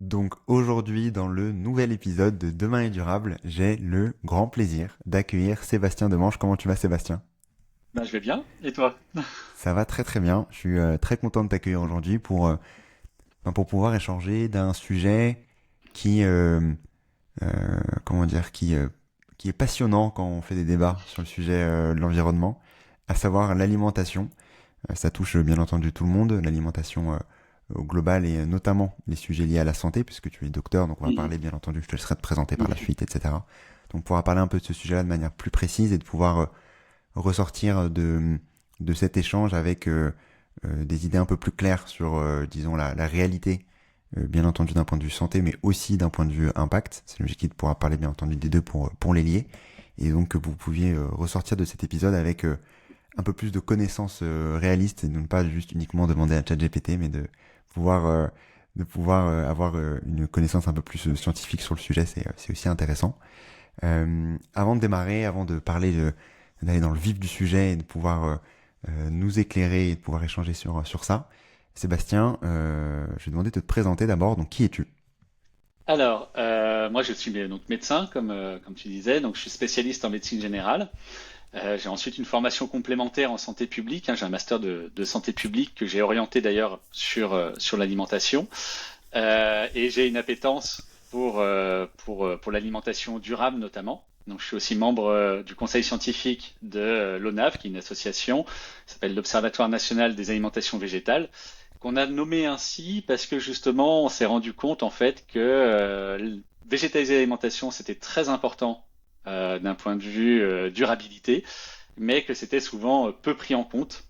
Donc aujourd'hui, dans le nouvel épisode de Demain est durable, j'ai le grand plaisir d'accueillir Sébastien Demange. Comment tu vas, Sébastien? Ben, je vais bien. Et toi? Ça va très très bien. Je suis très content de t'accueillir aujourd'hui pour pouvoir échanger d'un sujet qui, comment dire, qui est passionnant quand on fait des débats sur le sujet de l'environnement, à savoir l'alimentation. Ça touche bien entendu tout le monde, l'alimentation au global et notamment les sujets liés à la santé, puisque tu es docteur, donc on va Mhm. parler bien entendu, je te laisserai te présenter par la suite, etc. Donc on pourra parler un peu de ce sujet-là de manière plus précise et de pouvoir ressortir de cet échange avec des idées un peu plus claires sur, disons, la réalité, bien entendu d'un point de vue santé, mais aussi d'un point de vue impact. C'est logique de pouvoir parler bien entendu des deux pour les lier. Et donc que vous pouviez ressortir de cet épisode avec un peu plus de connaissances réalistes et de ne pas juste uniquement demander à ChatGPT, mais pouvoir euh, de pouvoir avoir une connaissance un peu plus scientifique sur le sujet, c'est aussi intéressant. Avant de démarrer, avant de parler d'aller dans le vif du sujet et de pouvoir nous éclairer et de pouvoir échanger sur ça, Sébastien, je vais demander de te présenter d'abord. Donc, qui es-tu? Alors, moi, je suis donc médecin, comme tu disais. Donc, je suis spécialiste en médecine générale. J'ai ensuite une formation complémentaire en santé publique, hein. J'ai un master de santé publique que j'ai orienté d'ailleurs sur l'alimentation. Et j'ai une appétence pour l'alimentation durable notamment. Donc, je suis aussi membre du conseil scientifique de l'ONAV, qui est une association, qui s'appelle l'Observatoire national des alimentations végétales, qu'on a nommé ainsi parce que justement, on s'est rendu compte en fait que végétaliser l'alimentation, c'était très important d'un point de vue durabilité, mais que c'était souvent peu pris en compte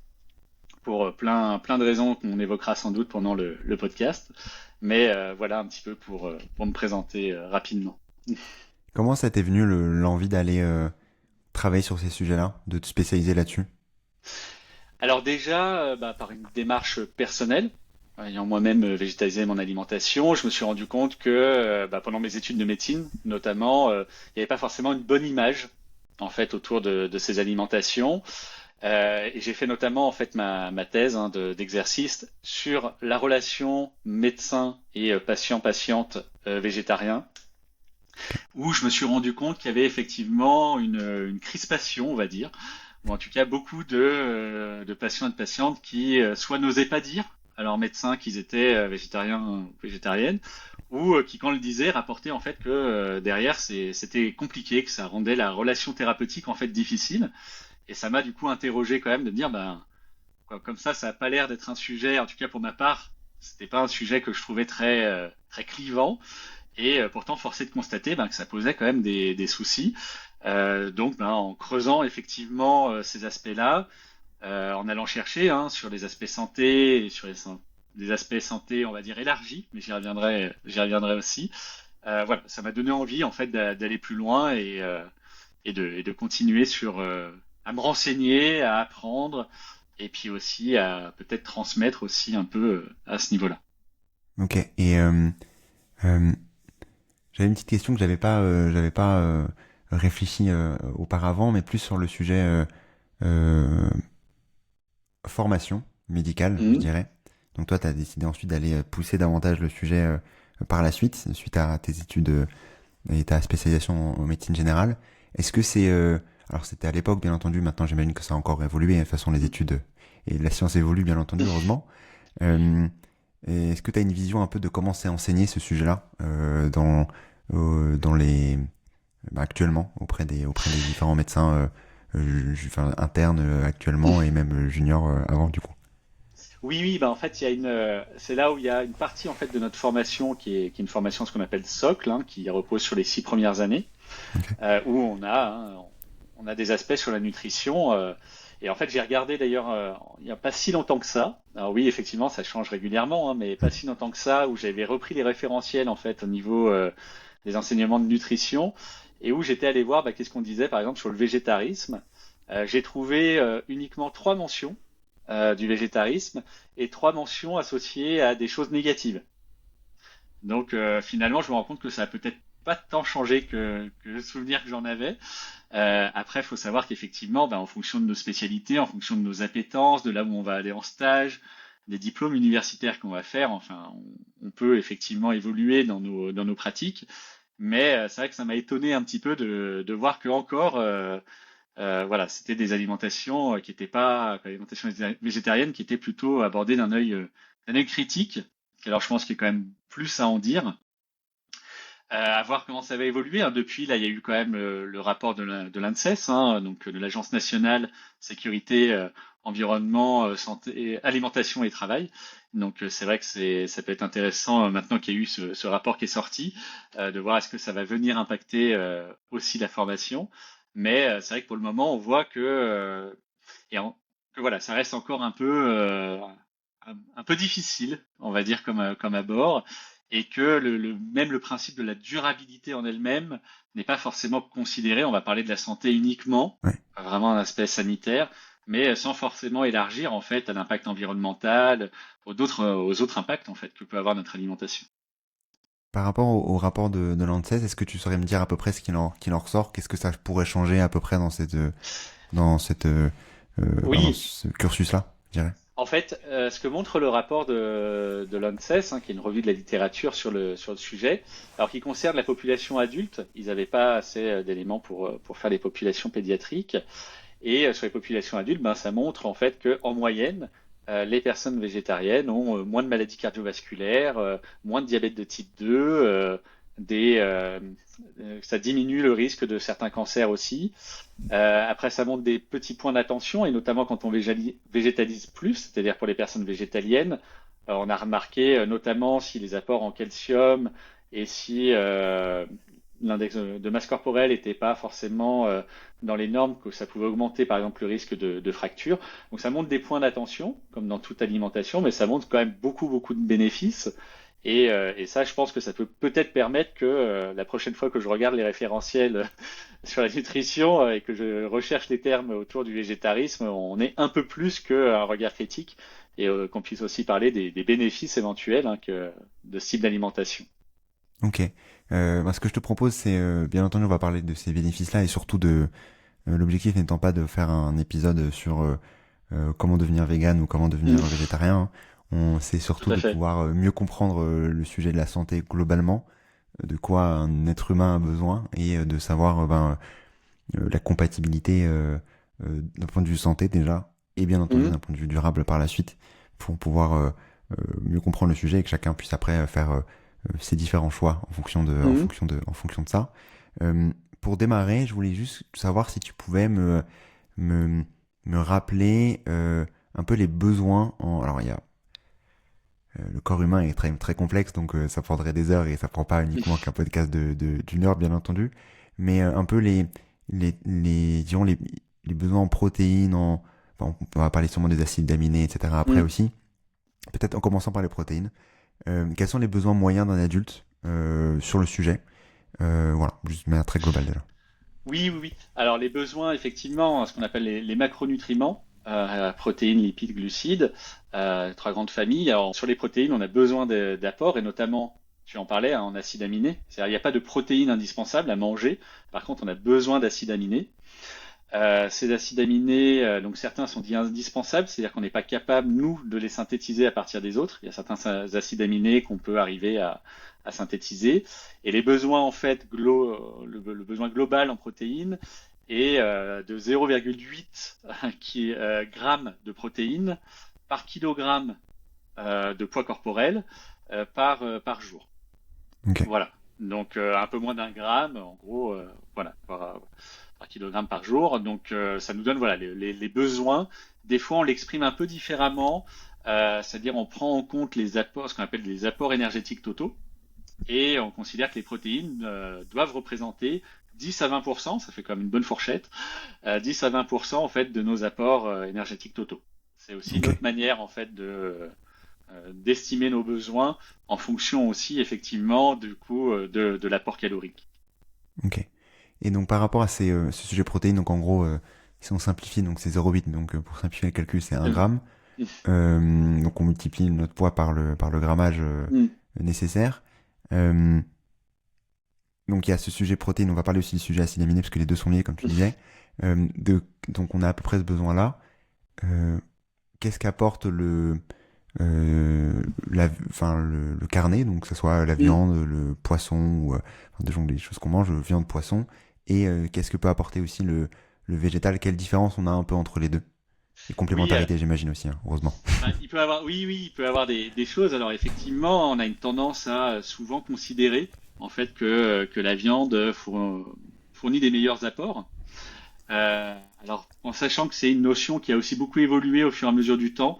pour plein de raisons qu'on évoquera sans doute pendant le podcast. Mais voilà un petit peu pour me présenter rapidement. Comment ça t'est venu l'envie d'aller travailler sur ces sujets-là, de te spécialiser là-dessus? Alors déjà, par une démarche personnelle, ayant moi-même végétalisé mon alimentation, je me suis rendu compte que pendant mes études de médecine, notamment, il n'y avait pas forcément une bonne image en fait autour de ces alimentations. Et j'ai fait notamment en fait ma thèse hein, d'exercice sur la relation médecin et patient-patiente végétarien, où je me suis rendu compte qu'il y avait effectivement une crispation, on va dire, ou en tout cas beaucoup de patients et de patientes qui soit n'osaient pas dire à leur médecin qu'ils étaient végétariens ou végétariennes, ou qui, quand le disaient, rapportaient en fait que derrière c'était compliqué, que ça rendait la relation thérapeutique en fait difficile. Et ça m'a du coup interrogé quand même de me dire, ben, quoi, comme ça n'a pas l'air d'être un sujet, en tout cas pour ma part, c'était pas un sujet que je trouvais très clivant. Et pourtant, force est de constater ben, que ça posait quand même des soucis. Donc, ben, en creusant effectivement ces aspects-là, en allant chercher hein, sur les aspects santé et sur des aspects santé, on va dire élargis, mais j'y reviendrai aussi. Voilà, ça m'a donné envie en fait d'aller plus loin et de continuer à me renseigner, à apprendre, et puis aussi à peut-être transmettre aussi un peu à ce niveau-là. Ok. Et euh, j'avais une petite question que j'avais pas réfléchi auparavant, mais plus sur le sujet euh, formation médicale, je Mhm. dirais. Donc toi, tu as décidé ensuite d'aller pousser davantage le sujet par la suite, suite à tes études et ta spécialisation en médecine générale. Est-ce que alors c'était à l'époque, bien entendu, maintenant j'imagine que ça a encore évolué, de toute façon les études et la science évolue, bien entendu, heureusement. Euh, et est-ce que tu as une vision un peu de comment c'est enseigné ce sujet-là dans les actuellement auprès des différents médecins enfin, internes actuellement et même juniors avant du coup. Oui, oui, bah en fait, c'est là où il y a une partie en fait de notre formation qui est une formation ce qu'on appelle socle, hein, qui repose sur les 6 premières années, Ok. où on a des aspects sur la nutrition. Et en fait, j'ai regardé d'ailleurs il n'y a pas si longtemps que ça. Alors oui, effectivement, ça change régulièrement, hein, mais pas si longtemps que ça, où j'avais repris les référentiels en fait au niveau des enseignements de nutrition et où j'étais allé voir qu'est-ce qu'on disait par exemple sur le végétarisme. J'ai trouvé uniquement 3 mentions du végétarisme et 3 mentions associées à des choses négatives. Donc finalement, je me rends compte que ça a peut-être pas tant changé que le souvenir que j'en avais. Après, il faut savoir qu'effectivement, en fonction de nos spécialités, en fonction de nos appétences, de là où on va aller en stage, des diplômes universitaires qu'on va faire. Enfin, on peut effectivement évoluer dans nos pratiques, mais c'est vrai que ça m'a étonné un petit peu de voir que encore, voilà, c'était des alimentations qui n'étaient pas alimentations végétariennes, qui étaient plutôt abordées d'un œil critique. Alors, je pense qu'il y a quand même plus à en dire. À voir comment ça va évoluer, hein. Depuis, là, il y a eu quand même le rapport de l'ANSES, hein, donc de l'Agence nationale sécurité, environnement, santé, alimentation et travail. Donc, c'est vrai que ça peut être intéressant maintenant qu'il y a eu ce rapport qui est sorti, de voir est-ce que ça va venir impacter aussi la formation. Mais c'est vrai que pour le moment, on voit et que voilà, ça reste encore un peu difficile, on va dire comme abord, et que même le principe de la durabilité en elle-même n'est pas forcément considéré. On va parler de la santé uniquement, Ouais. vraiment un aspect sanitaire, mais sans forcément élargir en fait à l'impact environnemental, aux autres impacts en fait que peut avoir notre alimentation. Par rapport au rapport de l'ANSES, est-ce que tu saurais me dire à peu près ce qu'il en ressort? Qu'est-ce que ça pourrait changer à peu près dans cette, dans Oui, ce cursus-là, je dirais? en fait, ce que montre le rapport de l'ANSES, hein, qui est une revue de la littérature sur le sujet, alors qui concerne la population adulte, ils n'avaient pas assez d'éléments pour faire les populations pédiatriques. Et sur les populations adultes, ben, ça montre en fait que en moyenne, les personnes végétariennes ont moins de maladies cardiovasculaires, moins de diabète de type 2, ça diminue le risque de certains cancers aussi. Après, ça montre des petits points d'attention, et notamment quand on végétalise plus, c'est-à-dire pour les personnes végétaliennes, on a remarqué notamment si les apports en calcium et si l'index de masse corporelle n'était pas forcément dans les normes, que ça pouvait augmenter par exemple le risque de fracture. Donc ça montre des points d'attention, comme dans toute alimentation, mais ça montre quand même beaucoup de bénéfices. Et ça, je pense que ça peut peut-être permettre que la prochaine fois que je regarde les référentiels sur la nutrition et que je recherche les termes autour du végétarisme, on ait un peu plus qu'un regard critique et qu'on puisse aussi parler des bénéfices éventuels, hein, de ce type d'alimentation. Ok. Ce que je te propose, c'est, bien entendu, on va parler de ces bénéfices-là et surtout l'objectif n'étant pas de faire un épisode sur comment devenir vegan ou comment devenir Mm, végétarien. Hein. C'est tout surtout à de fait. pouvoir mieux comprendre le sujet de la santé globalement, de quoi un être humain a besoin et de savoir la compatibilité d'un point de vue santé déjà et bien entendu Mm, d'un point de vue durable par la suite pour pouvoir mieux comprendre le sujet et que chacun puisse après faire ses différents choix mm. en fonction de ça. Pour démarrer, je voulais juste savoir si tu pouvais me, me rappeler un peu les besoins alors il y a le corps humain est très complexe, donc ça prendrait des heures et ça prend pas uniquement qu'un podcast d'une heure, bien entendu, mais un peu disons les besoins en protéines, enfin, on va parler sûrement des acides aminés, etc. après Mm. aussi. Peut-être en commençant par les protéines. Quels sont les besoins moyens d'un adulte sur le sujet? Voilà, juste de manière très globale déjà. Oui. Alors les besoins, effectivement, ce qu'on appelle les macronutriments, protéines, lipides, glucides, trois grandes familles. Alors sur les protéines, on a besoin d'apports, et notamment, tu en parlais, hein, en acides aminés. C'est-à-dire il n'y a pas de protéines indispensables à manger. Par contre, on a besoin d'acides aminés. Ces acides aminés, donc certains sont dits indispensables, c'est-à-dire qu'on n'est pas capable, nous, de les synthétiser à partir des autres. Il y a certains acides aminés qu'on peut arriver à synthétiser. Et les besoins, en fait, le besoin global en protéines est de 0,8 grammes de protéines par kilogramme de poids corporel par jour. Ok, Voilà. Donc un peu moins d'un gramme, en gros, voilà, par kilogramme par jour. Donc ça nous donne voilà les besoins. Des fois, on l'exprime un peu différemment, c'est-à-dire on prend en compte les apports, ce qu'on appelle les apports énergétiques totaux, et on considère que les protéines doivent représenter 10 à 20%, ça fait comme une bonne fourchette, 10 à 20% en fait de nos apports énergétiques totaux. C'est aussi une ok, autre manière en fait d'estimer nos besoins en fonction aussi effectivement du coup de l'apport calorique. ok. Et donc par rapport à ce sujet protéines, donc en gros, si on simplifie, donc c'est 0,8, donc pour simplifier le calcul, c'est 1 gramme. Donc on multiplie notre poids par le grammage nécessaire. Euh, donc il y a ce sujet protéines, on va parler aussi du sujet acides aminés parce que les deux sont liés comme tu disais. Donc on a à peu près ce besoin-là. Euh, Qu'est-ce qu'apporte enfin le carnet, donc que ce soit la Mm. viande, le poisson ou enfin, des choses qu'on mange, viande, poisson, et qu'est-ce que peut apporter aussi le végétal, quelle différence on a un peu entre les deux. Et Oui, complémentarité, j'imagine aussi, hein, heureusement. bah, il peut avoir, oui, oui, il peut avoir des choses. Alors effectivement, on a une tendance à souvent considérer en fait que la viande fournit des meilleurs apports. Alors en sachant que c'est une notion qui a aussi beaucoup évolué au fur et à mesure du temps,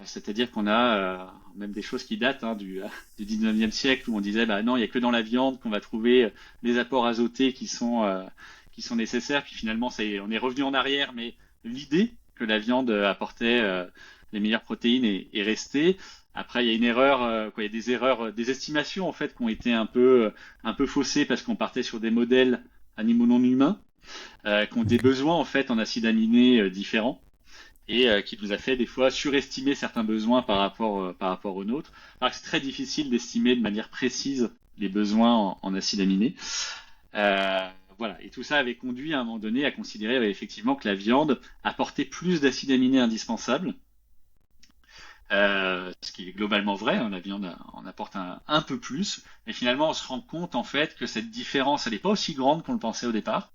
c'est-à-dire qu'on a même des choses qui datent du 19e siècle où on disait bah non, il y a que dans la viande qu'on va trouver les apports azotés qui sont nécessaires. Puis finalement, on est revenu en arrière, mais l'idée que la viande apportait les meilleures protéines est restée. Après, il y a une erreur, quoi, il y a des erreurs, des estimations en fait qui ont été un peu faussées parce qu'on partait sur des modèles animaux non humains qui ont des Ok. besoins en fait en acides aminés différents et qui nous a fait des fois surestimer certains besoins par rapport aux nôtres. Alors que c'est très difficile d'estimer de manière précise les besoins en acides aminés. Voilà, et tout ça avait conduit à un moment donné à considérer effectivement que la viande apportait plus d'acides aminés indispensables, ce qui est globalement vrai, hein, la viande en apporte un peu plus, mais finalement on se rend compte en fait que cette différence elle n'est pas aussi grande qu'on le pensait au départ.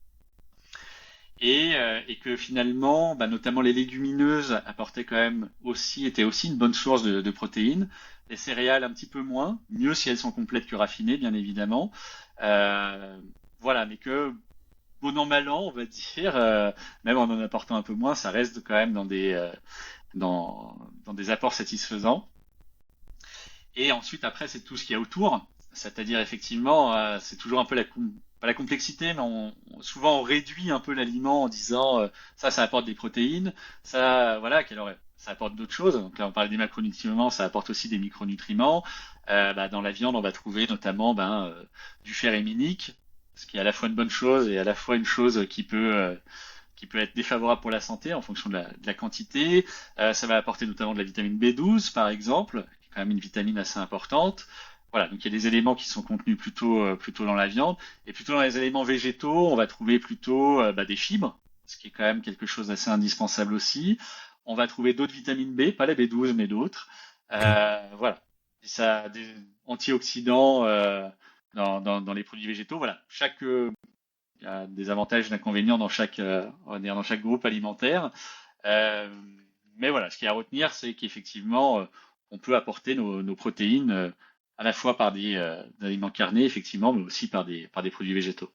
Et que finalement, bah, notamment les légumineuses apportaient quand même aussi, étaient aussi une bonne source de protéines. Les céréales un petit peu moins, mieux si elles sont complètes que raffinées, bien évidemment. Euh, voilà, mais que bon an mal an, on va dire, même en apportant un peu moins, ça reste quand même dans des apports satisfaisants. Et ensuite, après, c'est tout ce qu'il y a autour. C'est-à-dire, effectivement, c'est toujours un peu pas la complexité, mais souvent on réduit un peu l'aliment en disant ça apporte des protéines, ça, voilà, ça apporte d'autres choses. Donc là, on parlait des macronutriments, ça apporte aussi des micronutriments. Bah, dans la viande, on va trouver notamment du fer héminique, ce qui est à la fois une bonne chose et à la fois une chose qui peut être défavorable pour la santé en fonction de la quantité. Ça va apporter notamment de la vitamine B12, par exemple, qui est quand même une vitamine assez importante. Voilà, donc il y a des éléments qui sont contenus plutôt dans la viande. Et plutôt dans les éléments végétaux, on va trouver plutôt des fibres, ce qui est quand même quelque chose d'assez indispensable aussi. On va trouver d'autres vitamines B, pas la B12, mais d'autres. Ok. Voilà. Et ça a des antioxydants dans les produits végétaux. Voilà. Il y a des avantages et des inconvénients dans on va dire dans chaque groupe alimentaire. Euh, mais voilà, ce qu'il y a à retenir, c'est qu'effectivement, on peut apporter nos protéines à la fois par des aliments carnés, effectivement, mais aussi par des produits végétaux.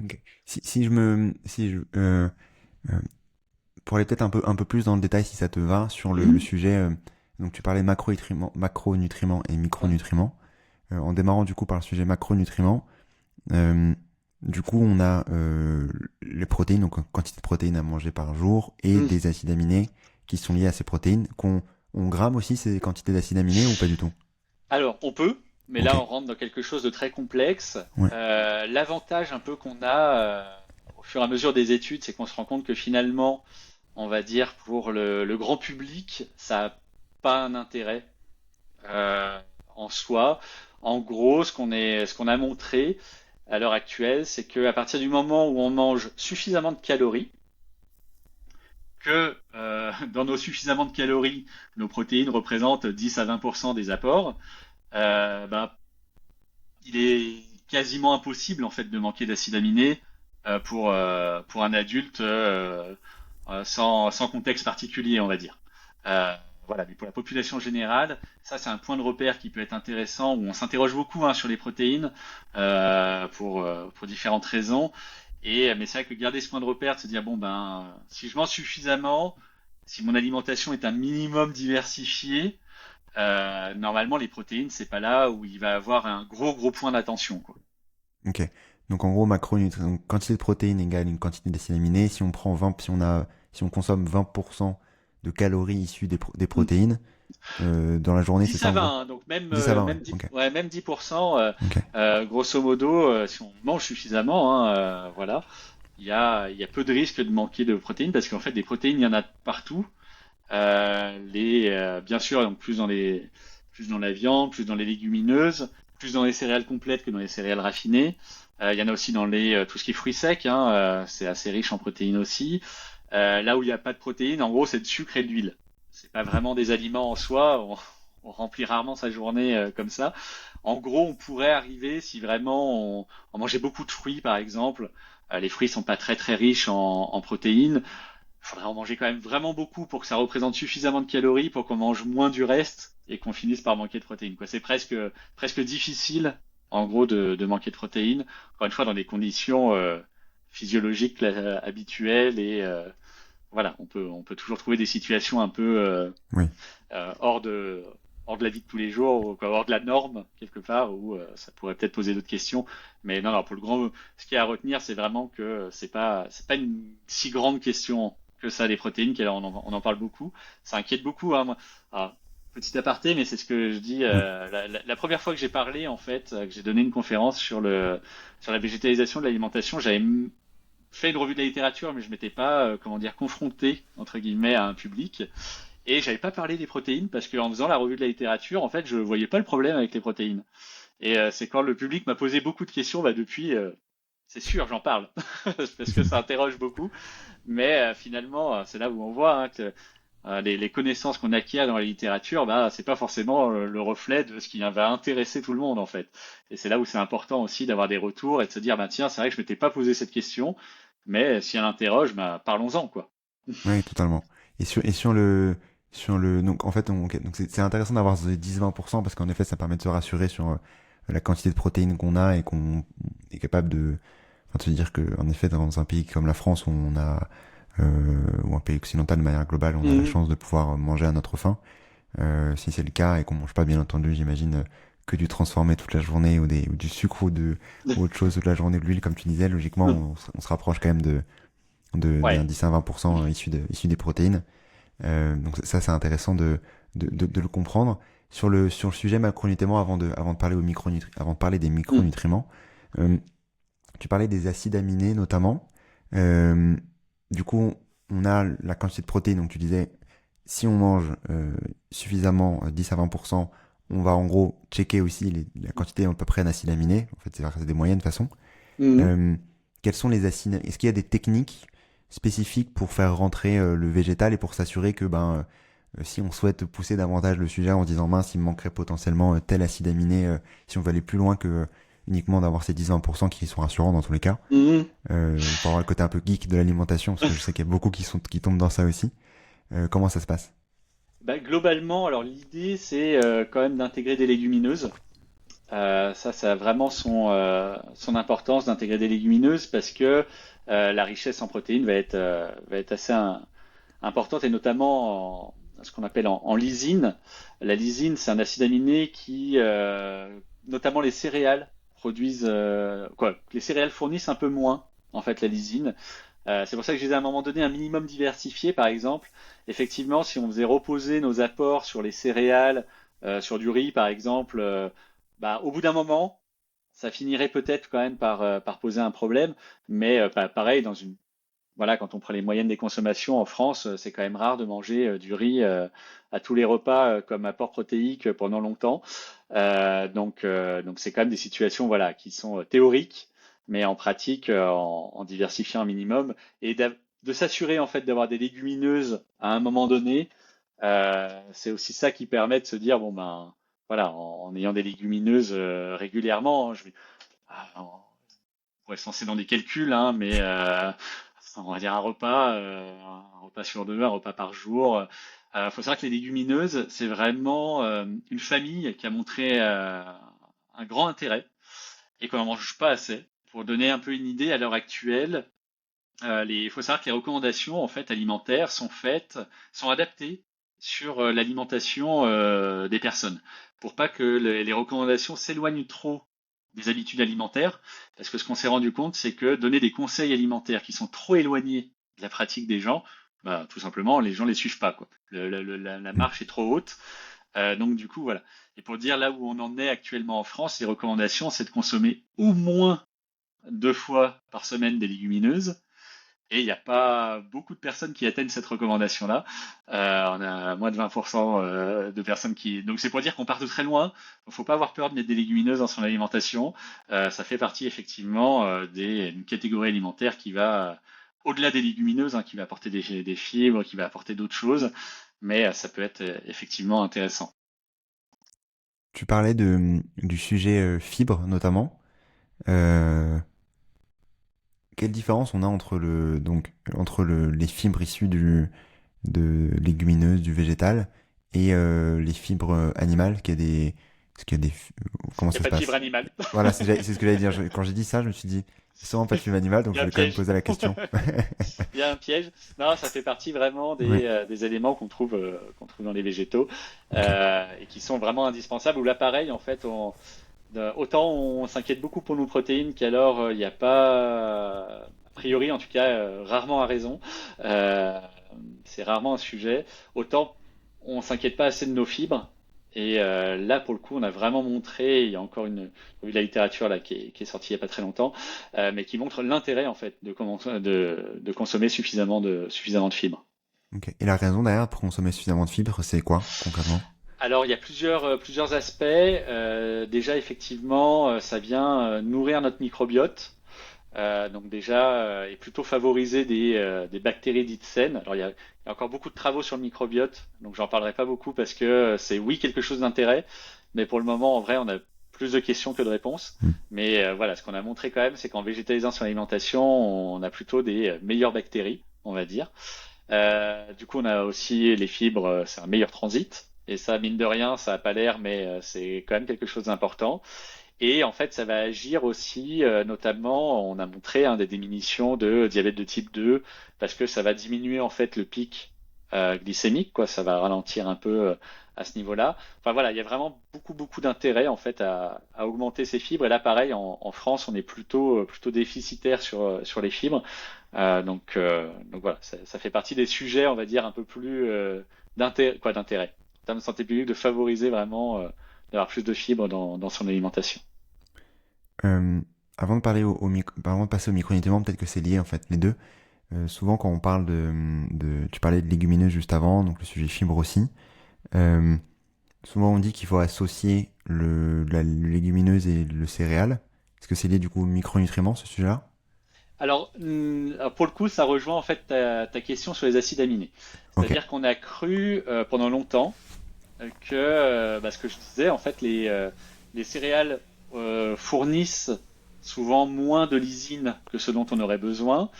Ok. Si je, euh, pour aller peut-être un peu plus dans le détail, si ça te va, sur le Mhm. sujet, donc tu parlais macronutriments et Ouais. micronutriments. En démarrant du coup par le sujet macronutriments, euh, du coup on a les protéines, donc quantité de protéines à manger par jour, et Mhm. des acides aminés qui sont liés à ces protéines, on gramme aussi ces quantités d'acides aminés ou pas du tout? Alors, on peut, mais Ok, là, on rentre dans quelque chose de très complexe. ouais, L'avantage un peu qu'on a au fur et à mesure des études, c'est qu'on se rend compte que finalement, on va dire pour le grand public, ça n'a pas un intérêt euh, en soi. En gros, ce qu'on a montré à l'heure actuelle, c'est qu'à partir du moment où on mange suffisamment de calories, que dans nos suffisamment de calories, nos protéines représentent 10 à 20% des apports, bah, il est quasiment impossible en fait de manquer d'acides aminés pour un adulte sans contexte particulier, on va dire. Euh, voilà, mais pour la population générale, ça c'est un point de repère qui peut être intéressant où on s'interroge beaucoup sur les protéines pour différentes raisons. Mais c'est vrai que garder ce point de repère, de se dire bon ben si je mange suffisamment, si mon alimentation est un minimum diversifiée, normalement les protéines c'est pas là où il va avoir un gros point d'attention quoi. ok. Donc en gros, macronutriments, donc quantité de protéines égale une quantité d'acides aminés. Si on prend 20, si on consomme 20% de calories issues des Mm. protéines, dans la journée, c'est 10 ça à en gros? 20, hein, donc 10 à 20, ouais. même 10, Ok. ouais, même 10%, Ok. grosso modo, si on mange suffisamment, hein, voilà, il y a peu de risques de manquer de protéines parce qu'en fait, des protéines, il y en a partout. Bien sûr, donc plus dans la viande, plus dans les légumineuses, plus dans les céréales complètes que dans les céréales raffinées. Il y en a aussi dans tout ce qui est fruits secs, hein, c'est assez riche en protéines aussi. Là où il n'y a pas de protéines, en gros, c'est de sucre et d'huile. c'est pas vraiment des aliments en soi. On remplit rarement sa journée comme ça. En gros, on pourrait arriver si vraiment on mangeait beaucoup de fruits, par exemple. Les fruits sont pas très très riches en protéines. Il faudrait en manger quand même vraiment beaucoup pour que ça représente suffisamment de calories pour qu'on mange moins du reste et qu'on finisse par manquer de protéines, quoi. C'est presque difficile, en gros, de manquer de protéines. Encore une fois, dans des conditions physiologiques habituelles et voilà, on peut toujours trouver des situations un peu Oui, euh, hors de hors de la vie de tous les jours, ou quoi, hors de la norme quelque part, où ça pourrait peut-être poser d'autres questions. Mais non, non, pour le grand, ce qu'il y a à retenir, c'est vraiment que c'est pas une si grande question que ça, les protéines, on en parle beaucoup. Ça inquiète beaucoup, hein, moi. Alors, petit aparté, mais c'est ce que je dis. oui, La première fois que j'ai parlé, en fait, que j'ai donné une conférence sur la végétalisation de l'alimentation, j'avais fait une revue de la littérature, mais je m'étais pas, comment dire, confronté entre guillemets à un public. Et j'avais pas parlé des protéines parce qu'en faisant la revue de la littérature, en fait, je voyais pas le problème avec les protéines. Et c'est quand le public m'a posé beaucoup de questions, bah depuis, c'est sûr, j'en parle parce que ça interroge beaucoup. Mais finalement, c'est là où on voit hein, que les connaissances qu'on acquiert dans la littérature, bah c'est pas forcément le reflet de ce qui va intéresser tout le monde en fait. Et c'est là où c'est important aussi d'avoir des retours et de se dire, bah tiens, c'est vrai que je m'étais pas posé cette question, mais si elle interroge, bah parlons-en quoi. oui, totalement. Sur le, donc en fait, ok, donc c'est intéressant d'avoir ce 10-20% parce qu'en effet, ça permet de se rassurer sur la quantité de protéines qu'on a et qu'on est capable enfin, de se dire que, en effet, dans un pays comme la France où on a, ou un pays occidental de manière globale, on a la Mhm. chance de pouvoir manger à notre faim. Si c'est le cas et qu'on mange pas, bien entendu, j'imagine, que du transformé toute la journée ou du sucre ou autre chose toute la journée, de l'huile, comme tu disais, logiquement, on se rapproche quand même d'un Ouais. 10 à 20% issu des protéines. Donc ça, c'est intéressant de le comprendre. Sur le sujet macronutriments, avant de parler avant de parler des Mhm. micronutriments, euh, tu parlais des acides aminés notamment. Euh, du coup, on a la quantité de protéines. Donc tu disais, si on mange suffisamment, 10 à 20%, on va en gros checker aussi la quantité à peu près d'acides aminés. En fait, c'est des moyennes de toute façon. Mhm. Euh, quels sont les acides? Est-ce qu'il y a des techniques spécifiques pour faire rentrer le végétal et pour s'assurer que si on souhaite pousser davantage le sujet en se disant mince, il me manquerait potentiellement tel acide aminé si on veut aller plus loin que uniquement d'avoir ces 10-20% qui sont rassurants dans tous les cas. Mhm. Pour avoir le côté un peu geek de l'alimentation, parce que je sais qu'il y a beaucoup qui tombent dans ça aussi. Comment ça se passe? Bah, globalement, alors l'idée c'est quand même d'intégrer des légumineuses. Ça a vraiment son importance d'intégrer des légumineuses parce que la richesse en protéines va être assez importante et notamment en ce qu'on appelle en lysine. La lysine, c'est un acide aminé qui, notamment les céréales, produisent, quoi, les céréales fournissent un peu moins en fait la lysine. C'est pour ça que je disais à un moment donné un minimum diversifié, par exemple. Effectivement, si on faisait reposer nos apports sur les céréales, sur du riz, par exemple, bah, au bout d'un moment, ça finirait peut-être quand même par poser un problème. Mais pareil, voilà, quand on prend les moyennes des consommations en France, c'est quand même rare de manger du riz à tous les repas comme apport protéique pendant longtemps. Donc c'est quand même des situations voilà qui sont théoriques, mais en pratique en diversifiant un minimum et de s'assurer en fait d'avoir des légumineuses à un moment donné. C'est aussi ça qui permet de se dire bon ben voilà en ayant des légumineuses régulièrement, on pourrait se lancer dans des calculs, hein, mais on va dire un repas sur deux, un repas par jour. Faut savoir que les légumineuses, c'est vraiment une famille qui a montré un grand intérêt et qu'on n'en mange pas assez. Pour donner un peu une idée, à l'heure actuelle, il faut savoir que les recommandations en fait alimentaires sont adaptées sur l'alimentation des personnes, pour pas que les recommandations s'éloignent trop des habitudes alimentaires, parce que ce qu'on s'est rendu compte, c'est que donner des conseils alimentaires qui sont trop éloignés de la pratique des gens, bah, tout simplement, les gens les suivent pas, quoi. La Hmm. marche est trop haute, donc du coup, voilà. Et pour dire là où on en est actuellement en France, les recommandations, c'est de consommer au moins 2 fois par semaine des légumineuses, et il n'y a pas beaucoup de personnes qui atteignent cette recommandation-là. On a moins de 20% de personnes qui. Donc c'est pour dire qu'on part de très loin. Il ne faut pas avoir peur de mettre des légumineuses dans son alimentation. Ça fait partie effectivement d'une catégorie alimentaire qui va au-delà des légumineuses, hein, qui va apporter des fibres, qui va apporter d'autres choses. mais ça peut être effectivement intéressant. Tu parlais du sujet fibre notamment. Euh, Quelle différence on a entre les fibres issues de légumineuses, du végétal, et les fibres animales, est-ce qu'il y a comment Il n'y ça a se pas de fibre passe? animale. Voilà, c'est ce que j'allais dire. Quand j'ai dit ça, je me suis dit, il y a sûrement pas de fibre animale, donc Il y je a un voulais quand même piège. poser la question. Il y a un piège. Non, ça fait partie vraiment Oui, des éléments qu'on trouve dans les végétaux ok. et qui sont vraiment indispensables. Où là, pareil, en fait, autant on s'inquiète beaucoup pour nos protéines qu'alors il n'y a pas, a priori en tout cas, rarement à raison. Euh, c'est rarement un sujet. Autant on s'inquiète pas assez de nos fibres. Et là, pour le coup, on a vraiment montré, il y a encore une la littérature là qui est sortie il n'y a pas très longtemps, mais qui montre l'intérêt en fait de consommer suffisamment de fibres. Ok. Et la raison derrière pour consommer suffisamment de fibres, c'est quoi, concrètement? Alors, il y a plusieurs aspects. Déjà, effectivement, ça vient nourrir notre microbiote. Donc déjà, et plutôt favoriser des bactéries dites saines. Alors, il y a encore beaucoup de travaux sur le microbiote, donc j'en parlerai pas beaucoup parce que c'est oui quelque chose d'intérêt, mais pour le moment, en vrai, on a plus de questions que de réponses. Hmm. Mais voilà, ce qu'on a montré quand même, c'est qu'en végétalisant son alimentation, on a plutôt des meilleures bactéries, on va dire. Du coup, on a aussi les fibres, c'est un meilleur transit. Et ça, mine de rien, ça n'a pas l'air, mais c'est quand même quelque chose d'important. Et en fait, ça va agir aussi, notamment, on a montré des diminutions de diabète de type 2, parce que ça va diminuer en fait le pic glycémique, quoi. Ça va ralentir un peu à ce niveau-là. Enfin voilà, il y a vraiment beaucoup d'intérêt en fait à augmenter ces fibres. Et là, pareil, en France, on est plutôt déficitaire sur les fibres. Donc voilà, ça fait partie des sujets, on va dire, un peu plus d'intérêt, en termes de santé publique, de favoriser vraiment d'avoir plus de fibres dans son alimentation. Euh, Avant de parler avant de passer au micronutriments, peut-être que c'est lié en fait, les deux. Souvent quand on parle tu parlais de légumineuses juste avant, donc le sujet fibre aussi. Euh, Souvent on dit qu'il faut associer la légumineuse et le céréal. Est-ce que c'est lié du coup aux micronutriments, ce sujet-là? Alors, pour le coup, ça rejoint en fait ta question sur les acides aminés. Ok, C'est-à-dire qu'on a cru pendant longtemps que, ce que je disais, en fait, les céréales fournissent souvent moins de lysine que ce dont on aurait besoin,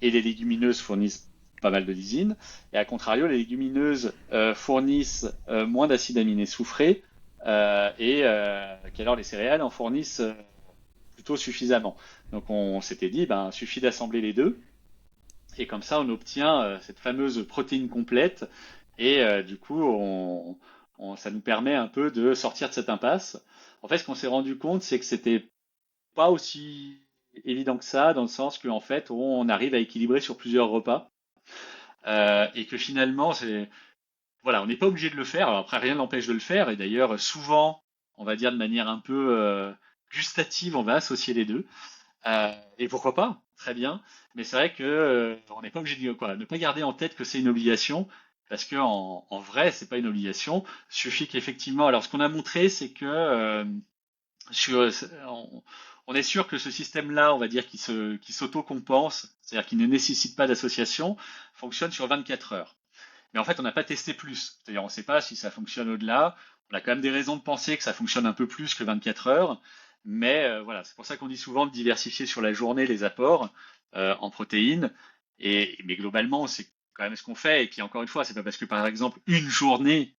et les légumineuses fournissent pas mal de lysine. Et à contrario, les légumineuses fournissent moins d'acides aminés soufrés, qu'alors les céréales en fournissent plutôt suffisamment. Donc on s'était dit, ben, suffit d'assembler les deux, et comme ça on obtient cette fameuse protéine complète, et du coup ça nous permet un peu de sortir de cette impasse. En fait, ce qu'on s'est rendu compte, c'est que c'était pas aussi évident que ça, dans le sens qu'en fait on arrive à équilibrer sur plusieurs repas, et que finalement voilà, on n'est pas obligé de le faire. Alors après, rien n'empêche de le faire, et d'ailleurs souvent, on va dire de manière un peu gustative, on va associer les deux. Et pourquoi pas? Très bien. Mais c'est vrai que on n'est pas obligé de quoi, ne pas garder en tête que c'est une obligation, parce que en vrai, c'est pas une obligation. Il suffit qu'effectivement. Alors, ce qu'on a montré, c'est que sur, on est sûr que ce système-là, on va dire, qui s'auto-compense, c'est-à-dire qui ne nécessite pas d'association, fonctionne sur 24 heures. Mais en fait, on n'a pas testé plus. C'est-à-dire, on ne sait pas si ça fonctionne au-delà. On a quand même des raisons de penser que ça fonctionne un peu plus que 24 heures. Mais voilà, c'est pour ça qu'on dit souvent de diversifier sur la journée les apports en protéines. Mais globalement, c'est quand même ce qu'on fait. Et puis encore une fois, c'est pas parce que par exemple une journée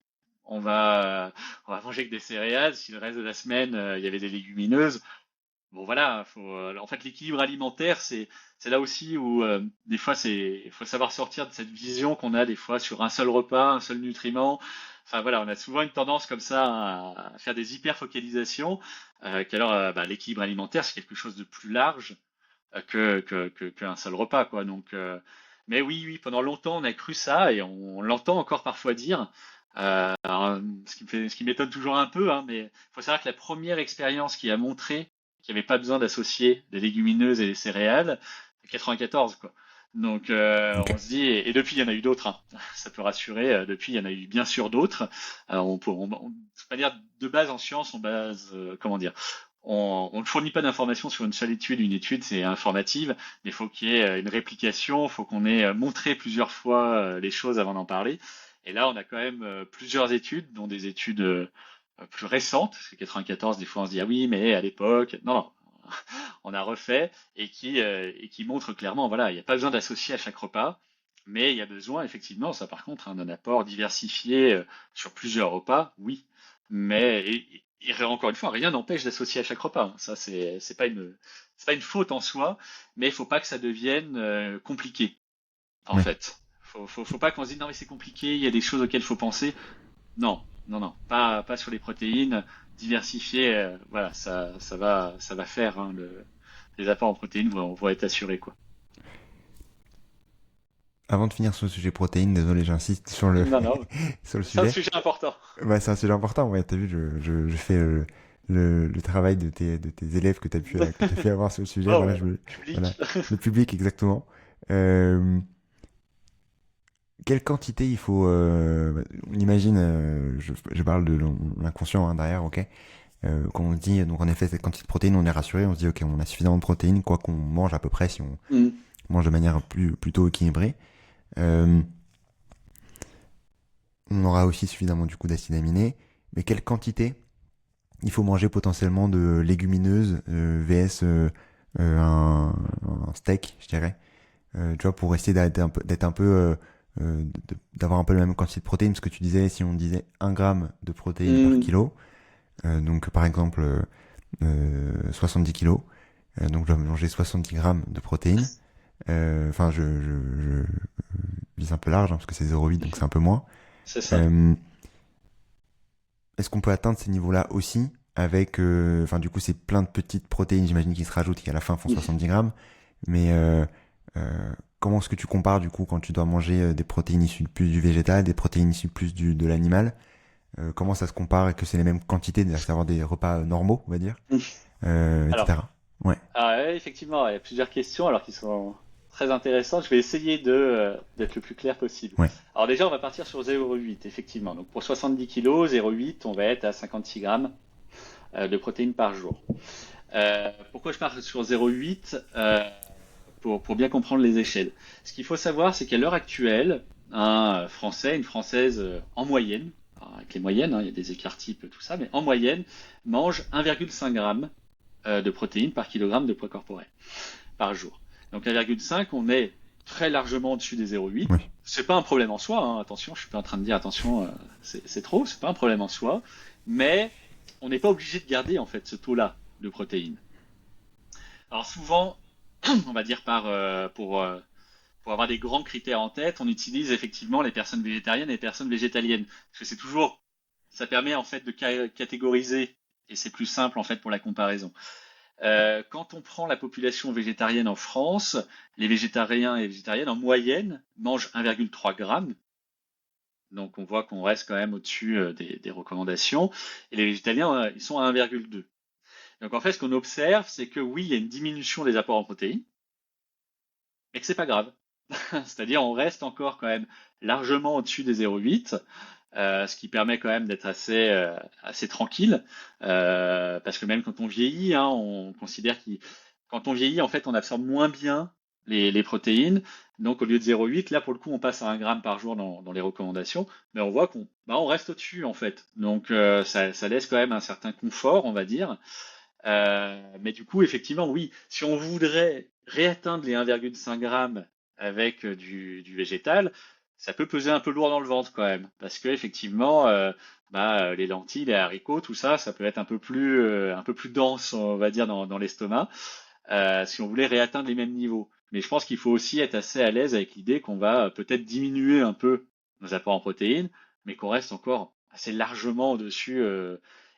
on va manger que des céréales, si le reste de la semaine il y avait des légumineuses. Bon voilà, en fait l'équilibre alimentaire, c'est là aussi où des fois il faut savoir sortir de cette vision qu'on a des fois sur un seul repas, un seul nutriment. Enfin voilà, on a souvent une tendance comme ça à faire des hyper focalisations, qu'alors l'équilibre alimentaire c'est quelque chose de plus large qu'un seul repas quoi. Mais oui, pendant longtemps on a cru ça et on l'entend encore parfois dire. Alors, ce qui m'étonne toujours un peu, hein, mais il faut savoir que la première expérience qui a montré qu'il n'y avait pas besoin d'associer des légumineuses et des céréales, c'est 94 quoi. Donc ok. on se dit, et depuis il y en a eu d'autres, hein. Ça peut rassurer, depuis il y en a eu bien sûr d'autres. De toute manière, de base en science, on base, comment dire, on ne fournit pas d'informations sur une seule étude. Une étude, c'est informative, mais il faut qu'il y ait une réplication, il faut qu'on ait montré plusieurs fois les choses avant d'en parler. Et là, on a quand même plusieurs études, dont des études plus récentes, parce que 94, des fois on se dit ah oui, mais à l'époque, non, non, on a refait et qui montre clairement, voilà, il n'y a pas besoin d'associer à chaque repas, mais il y a besoin effectivement, ça par contre, d'un apport diversifié sur plusieurs repas, oui, mais encore une fois, rien n'empêche d'associer à chaque repas, hein. Ça, c'est pas une faute en soi, mais il faut pas que ça devienne compliqué, en Oui. fait. Faut pas qu'on se dise non mais c'est compliqué, il y a des choses auxquelles il faut penser. Non, non, non, pas sur les protéines. Diversifier, voilà, ça va faire, hein, les apports en protéines vont être assurés, quoi. Avant de finir sur le sujet protéines, désolé, j'insiste sur le, Non, non, sur le c'est un sujet. sujet important. Bah, c'est un sujet important, ouais, t'as vu, je fais le travail de tes élèves que t'as pu avoir sur le sujet, Oh, voilà, ouais, voilà, public. le public, exactement. Euh, Quelle quantité il faut, on imagine, je parle de l'inconscient, hein, derrière, ok, quand on se dit, donc en effet, cette quantité de protéines, on est rassuré, on se dit, ok, on a suffisamment de protéines, quoi qu'on mange à peu près, si on Mm. mange de manière plutôt équilibrée. Euh, on aura aussi suffisamment du coup d'acides aminés, mais quelle quantité il faut manger potentiellement de légumineuses vs un steak, je dirais, tu vois, pour essayer d'être un peu d'avoir un peu la même quantité de protéines, parce que tu disais, si on disait 1 gramme de protéines par Mm. kilo, donc par exemple 70 kilos, donc je dois manger 70 grammes de protéines, enfin je vise un peu large, hein, parce que c'est 0,8, donc c'est un peu moins. C'est ça. Euh, Est-ce qu'on peut atteindre ces niveaux-là aussi avec, enfin du coup c'est plein de petites protéines, j'imagine, qui se rajoutent, qui à la fin font 70 grammes, mais comment est-ce que tu compares du coup quand tu dois manger des protéines issues plus du végétal, des protéines issues plus de l'animal, comment ça se compare et que c'est les mêmes quantités, c'est-à-dire que c'est avoir des repas normaux, on va dire, Alors, etc. Ouais, ouais, effectivement, il y a plusieurs questions alors qui sont très intéressantes. Je vais essayer d'être le plus clair possible. ouais. Alors déjà, on va partir sur 0,8, effectivement. Donc pour 70 kilos, 0,8, on va être à 56 grammes de protéines par jour. Pourquoi je pars sur 0,8 pour bien comprendre les échelles. Ce qu'il faut savoir, c'est qu'à l'heure actuelle, un Français, une Française en moyenne, alors avec les moyennes, hein, il y a des écarts types, tout ça, mais en moyenne, mange 1,5 g de protéines par kilogramme de poids corporel par jour. Donc 1,5, on est très largement au-dessus des 0,8. Oui. C'est pas un problème en soi, hein, attention, je suis pas en train de dire attention, c'est trop, c'est pas un problème en soi, mais on n'est pas obligé de garder en fait ce taux-là de protéines. Alors souvent, on va dire pour avoir des grands critères en tête, on utilise effectivement les personnes végétariennes et les personnes végétaliennes. Parce que c'est toujours, ça permet en fait de catégoriser et c'est plus simple en fait pour la comparaison. Quand on prend la population végétarienne en France, les végétariens et végétariennes en moyenne mangent 1,3 g. Donc on voit qu'on reste quand même au-dessus des recommandations. Et les végétaliens, ils sont à 1,2. Donc en fait, ce qu'on observe, c'est que oui, il y a une diminution des apports en protéines, mais que c'est pas grave. C'est-à-dire on reste encore quand même largement au-dessus des 0,8, ce qui permet quand même d'être assez tranquille, parce que même quand on vieillit, hein, on considère que quand on vieillit, en fait, on absorbe moins bien les protéines. Donc au lieu de 0,8, là pour le coup, on passe à 1 gramme par jour dans les recommandations, mais on voit on reste au-dessus en fait. Donc ça laisse quand même un certain confort, on va dire. Mais du coup, effectivement, oui, si on voudrait réatteindre les 1,5 grammes avec du végétal, ça peut peser un peu lourd dans le ventre quand même, parce que effectivement, les lentilles, les haricots, tout ça, ça peut être un peu plus dense, on va dire, dans l'estomac, si on voulait réatteindre les mêmes niveaux. Mais je pense qu'il faut aussi être assez à l'aise avec l'idée qu'on va peut-être diminuer un peu nos apports en protéines, mais qu'on reste encore assez largement au-dessus.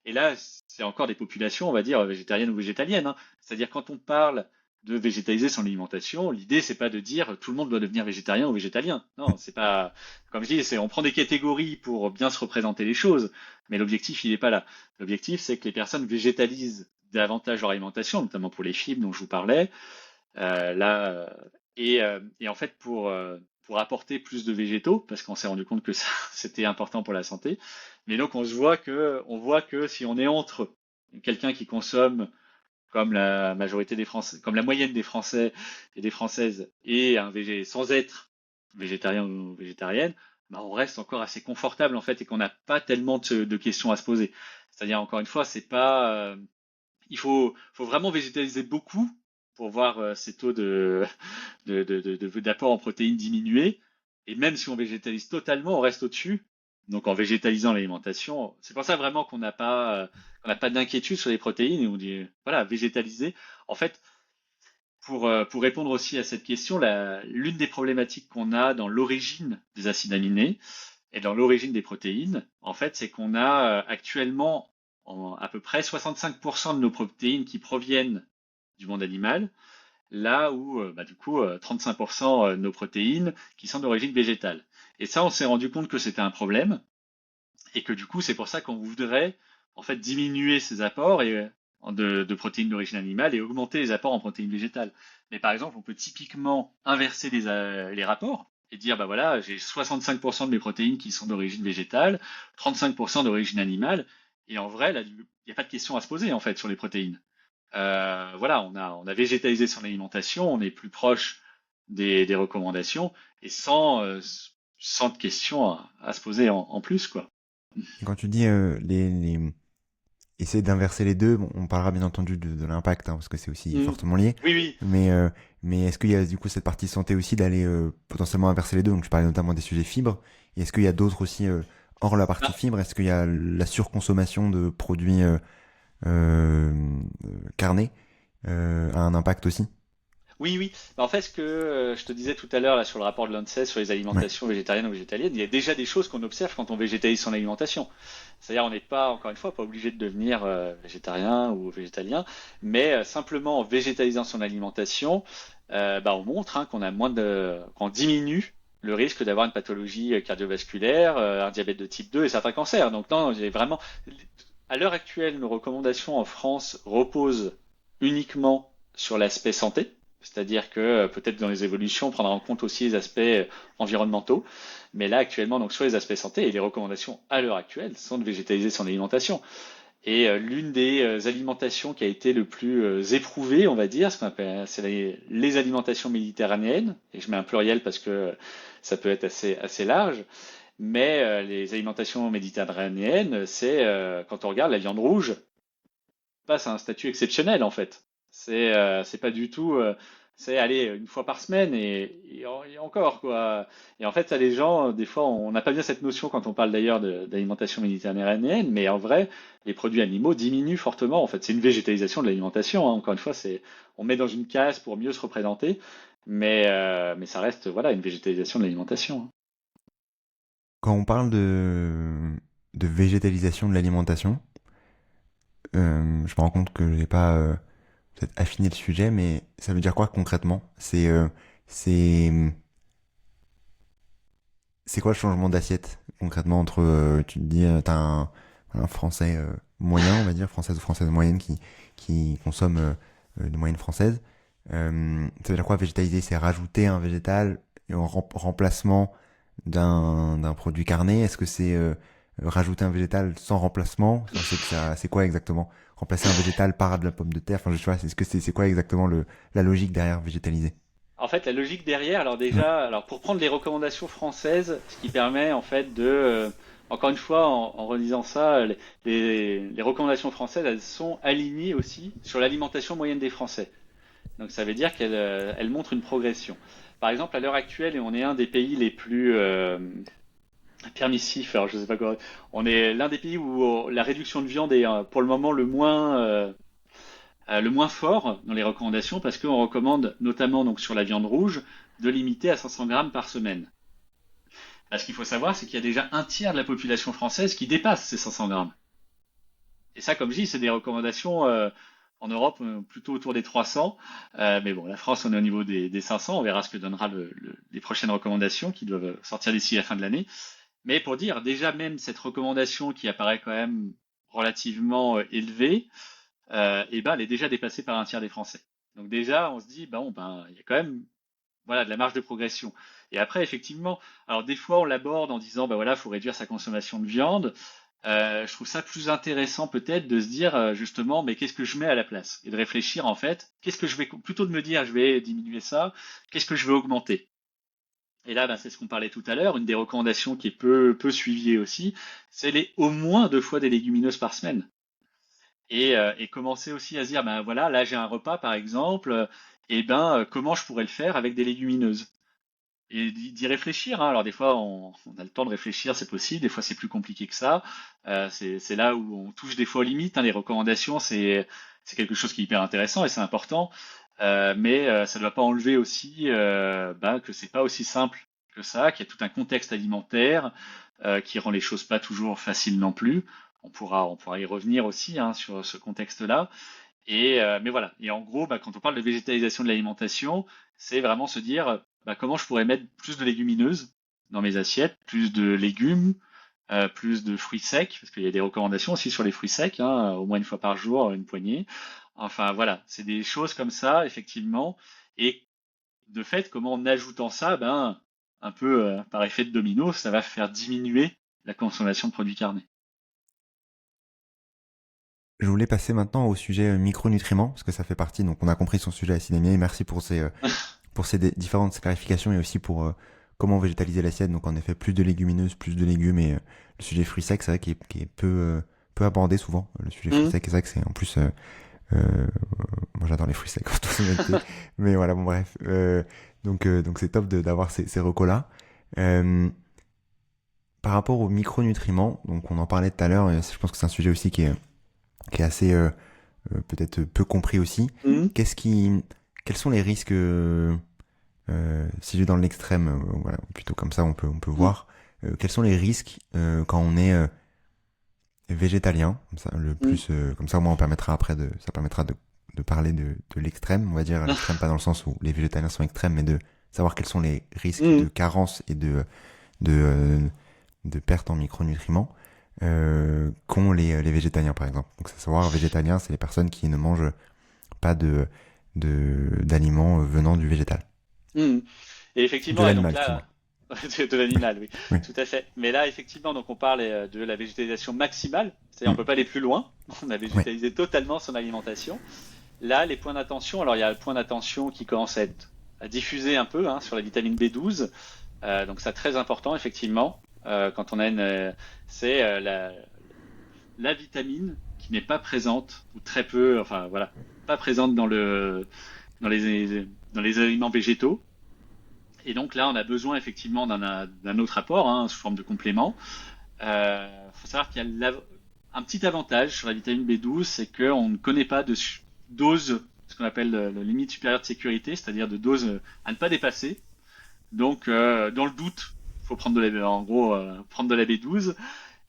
Et là, c'est encore des populations, on va dire, végétariennes ou végétaliennes, hein. C'est-à-dire quand on parle de végétaliser son alimentation, l'idée c'est pas de dire tout le monde doit devenir végétarien ou végétalien. Non, c'est pas, comme je dis, on prend des catégories pour bien se représenter les choses, mais l'objectif il n'est pas là. L'objectif c'est que les personnes végétalisent davantage leur alimentation, notamment pour les fibres dont je vous parlais, là, et en fait pour apporter plus de végétaux, parce qu'on s'est rendu compte que ça c'était important pour la santé. Mais donc on voit que si on est entre quelqu'un qui consomme comme la majorité des Français, comme la moyenne des Français et des Françaises, et un végé sans être végétarien ou végétarienne, bah, on reste encore assez confortable en fait et qu'on n'a pas tellement de questions à se poser. C'est-à-dire encore une fois, c'est pas, faut vraiment végétaliser beaucoup pour voir ces taux d'apport en protéines diminuer. Et même si on végétalise totalement, on reste au-dessus. Donc en végétalisant l'alimentation, c'est pour ça vraiment qu'on n'a pas d'inquiétude sur les protéines et on dit voilà végétaliser. En fait, pour répondre aussi à cette question, l'une des problématiques qu'on a dans l'origine des acides aminés et dans l'origine des protéines, en fait, c'est qu'on a actuellement à peu près 65% de nos protéines qui proviennent du monde animal, là où bah, du coup 35% de nos protéines qui sont d'origine végétale. Et ça, on s'est rendu compte que c'était un problème et que du coup, c'est pour ça qu'on voudrait en fait diminuer ces apports de protéines d'origine animale et augmenter les apports en protéines végétales. Mais par exemple, on peut typiquement inverser les rapports et dire bah voilà, j'ai 65% de mes protéines qui sont d'origine végétale, 35% d'origine animale, et en vrai, là, il n'y a pas de question à se poser en fait sur les protéines. Voilà, on a végétalisé son alimentation, on est plus proche des recommandations et sans de questions à se poser en plus, quoi. Et quand tu dis essayer d'inverser les deux, bon, on parlera bien entendu de l'impact, hein, parce que c'est aussi Mm. fortement lié. Oui, oui. Mais, euh, mais est-ce qu'il y a du coup cette partie santé aussi d'aller potentiellement inverser les deux? Donc tu parlais notamment des sujets fibres. Et est-ce qu'il y a d'autres aussi, hors la partie Ah, fibre, est-ce qu'il y a la surconsommation de produits euh, carnés a un impact aussi? oui, oui. Bah, en fait, ce que je te disais tout à l'heure là sur le rapport de l'ANSES sur les Ouais. alimentations végétariennes ou végétaliennes, il y a déjà des choses qu'on observe quand on végétalise son alimentation. C'est-à-dire, on n'est pas, encore une fois, pas obligé de devenir végétarien ou végétalien, mais simplement en végétalisant son alimentation, bah, on montre hein, qu'on diminue le risque d'avoir une pathologie cardiovasculaire, un diabète de type 2 et certains cancers. Donc non, j'ai vraiment, à l'heure actuelle, nos recommandations en France reposent uniquement sur l'aspect santé. C'est-à-dire que peut-être dans les évolutions, on prendra en compte aussi les aspects environnementaux. Mais là, actuellement, donc sur les aspects santé, et les recommandations à l'heure actuelle sont de végétaliser son alimentation. Et l'une des alimentations qui a été le plus éprouvée, on va dire, c'est les alimentations méditerranéennes. Et je mets un pluriel parce que ça peut être assez large. Mais les alimentations méditerranéennes, c'est quand on regarde la viande rouge, passe à un statut exceptionnel en fait. C'est pas du tout, c'est aller une fois par semaine et encore quoi. Et en fait, ça les gens, des fois, on n'a pas bien cette notion quand on parle d'ailleurs d'alimentation méditerranéenne, mais en vrai, les produits animaux diminuent fortement. En fait, c'est une végétalisation de l'alimentation, hein. Encore une fois, on met dans une case pour mieux se représenter, mais ça reste voilà une végétalisation de l'alimentation, hein. Quand on parle de végétalisation de l'alimentation, je me rends compte que j'ai pas peut-être affiné le sujet, mais ça veut dire quoi concrètement? C'est c'est quoi le changement d'assiette concrètement entre tu te dis t'as un français moyen on va dire française ou française moyenne qui consomme de moyenne française ça veut dire quoi végétaliser c'est rajouter un végétal en remplacement d'un produit carné est-ce que c'est rajouter un végétal sans remplacement enfin, c'est quoi exactement remplacer un végétal par de la pomme de terre enfin je sais pas est-ce que c'est quoi exactement la logique derrière végétaliser. En fait, la logique derrière, alors Ouais. déjà, alors pour prendre les recommandations françaises, ce qui permet en fait encore une fois, en relisant ça, les recommandations françaises, elles sont alignées aussi sur l'alimentation moyenne des Français. Donc ça veut dire qu'elles montrent une progression. Par exemple, à l'heure actuelle, et on est un des pays les plus permissifs, alors je sais pas quoi, on est l'un des pays où la réduction de viande est pour le moment le moins fort dans les recommandations parce qu'on recommande notamment donc sur la viande rouge de limiter à 500 grammes par semaine. Ce qu'il faut savoir, c'est qu'il y a déjà un tiers de la population française qui dépasse ces 500 grammes. Et ça, comme je dis, c'est des recommandations en Europe plutôt autour des 300. Mais bon, la France, on est au niveau des 500. On verra ce que donnera les prochaines recommandations qui doivent sortir d'ici la fin de l'année. Mais pour dire, déjà même cette recommandation qui apparaît quand même relativement élevée, et ben, elle est déjà dépassée par un tiers des Français. Donc déjà, on se dit, bon, ben, il y a quand même voilà, de la marge de progression. Et après, effectivement, alors des fois, on l'aborde en disant, ben voilà, il faut réduire sa consommation de viande. Je trouve ça plus intéressant peut-être de se dire justement, mais qu'est-ce que je mets à la place? Et de réfléchir en fait, qu'est-ce que je vais, plutôt de me dire, je vais diminuer ça, qu'est-ce que je vais augmenter? Et là, c'est ce qu'on parlait tout à l'heure. Une des recommandations qui est peu suivie aussi, c'est les au moins 2 fois des légumineuses par semaine. Et commencer aussi à se dire, ben voilà, là j'ai un repas par exemple, et comment je pourrais le faire avec des légumineuses? Et d'y réfléchir, hein. Alors des fois on a le temps de réfléchir, c'est possible, des fois c'est plus compliqué que ça. C'est là où on touche des fois aux limites, hein. Les recommandations, c'est quelque chose qui est hyper intéressant et c'est important. Mais ça ne doit pas enlever aussi que c'est pas aussi simple que ça, qu'il y a tout un contexte alimentaire qui rend les choses pas toujours faciles non plus. On pourra y revenir aussi, hein, sur ce contexte-là. Mais voilà. Et en gros, quand on parle de végétalisation de l'alimentation, c'est vraiment se dire comment je pourrais mettre plus de légumineuses dans mes assiettes, plus de légumes, plus de fruits secs, parce qu'il y a des recommandations aussi sur les fruits secs, hein, au moins une fois par jour, une poignée. Enfin voilà, c'est des choses comme ça, effectivement. Et de fait, comment en ajoutant ça, un peu par effet de domino, ça va faire diminuer la consommation de produits carnés. Je voulais passer maintenant au sujet micronutriments, parce que ça fait partie, donc on a compris son sujet acidémie, et merci pour ces différentes clarifications et aussi pour comment végétaliser l'assiette. Donc en effet, plus de légumineuses, plus de légumes et le sujet fruits secs, c'est vrai qu'il est peu abordé souvent. Le sujet fruits Mhm. secs, c'est vrai que c'est en plus, moi j'adore les fruits secs en toute honnêteté, mais voilà, bon bref. Donc c'est top d'avoir ces recos-là. Euh, Par rapport aux micronutriments, donc on en parlait tout à l'heure, et je pense que c'est un sujet aussi qui est assez peut-être peu compris aussi. Mhm. Qu'est-ce qui, quels sont les risques si je vais dans l'extrême, voilà, plutôt comme ça on peut Mhm. voir quels sont les risques quand on est végétalien, comme ça le Mhm. plus comme ça au moins on permettra après ça permettra de parler de l'extrême, on va dire l'extrême pas dans le sens où les végétaliens sont extrêmes, mais de savoir quels sont les risques de Mhm. carence et de, euh, de perte en micronutriments qu'ont les végétaliens par exemple. Donc c'est savoir végétalien, c'est les personnes qui ne mangent pas d'aliments venant du végétal, Mhm. Et de effectivement, et donc l'animal, excuse-moi. là, de l'animal, oui, Oui, tout à fait. Mais là, effectivement, donc on parle de la végétalisation maximale, c'est-à-dire on peut mm. pas aller plus loin. On a Oui, végétalisé totalement son alimentation. Là, les points d'attention, alors il y a le point d'attention qui commence à diffuser un peu, hein, sur la vitamine B12. Donc c'est très important, effectivement, quand on a c'est la vitamine qui n'est pas présente ou très peu, enfin voilà, pas présente dans les aliments végétaux. Et donc là, on a besoin effectivement d'un autre apport, hein, sous forme de complément. Faut savoir qu'il y a un petit avantage sur la vitamine B12, c'est qu'on ne connaît pas de dose, ce qu'on appelle la limite supérieure de sécurité, c'est-à-dire de dose à ne pas dépasser. Donc, dans le doute, faut prendre en gros, prendre de la B12,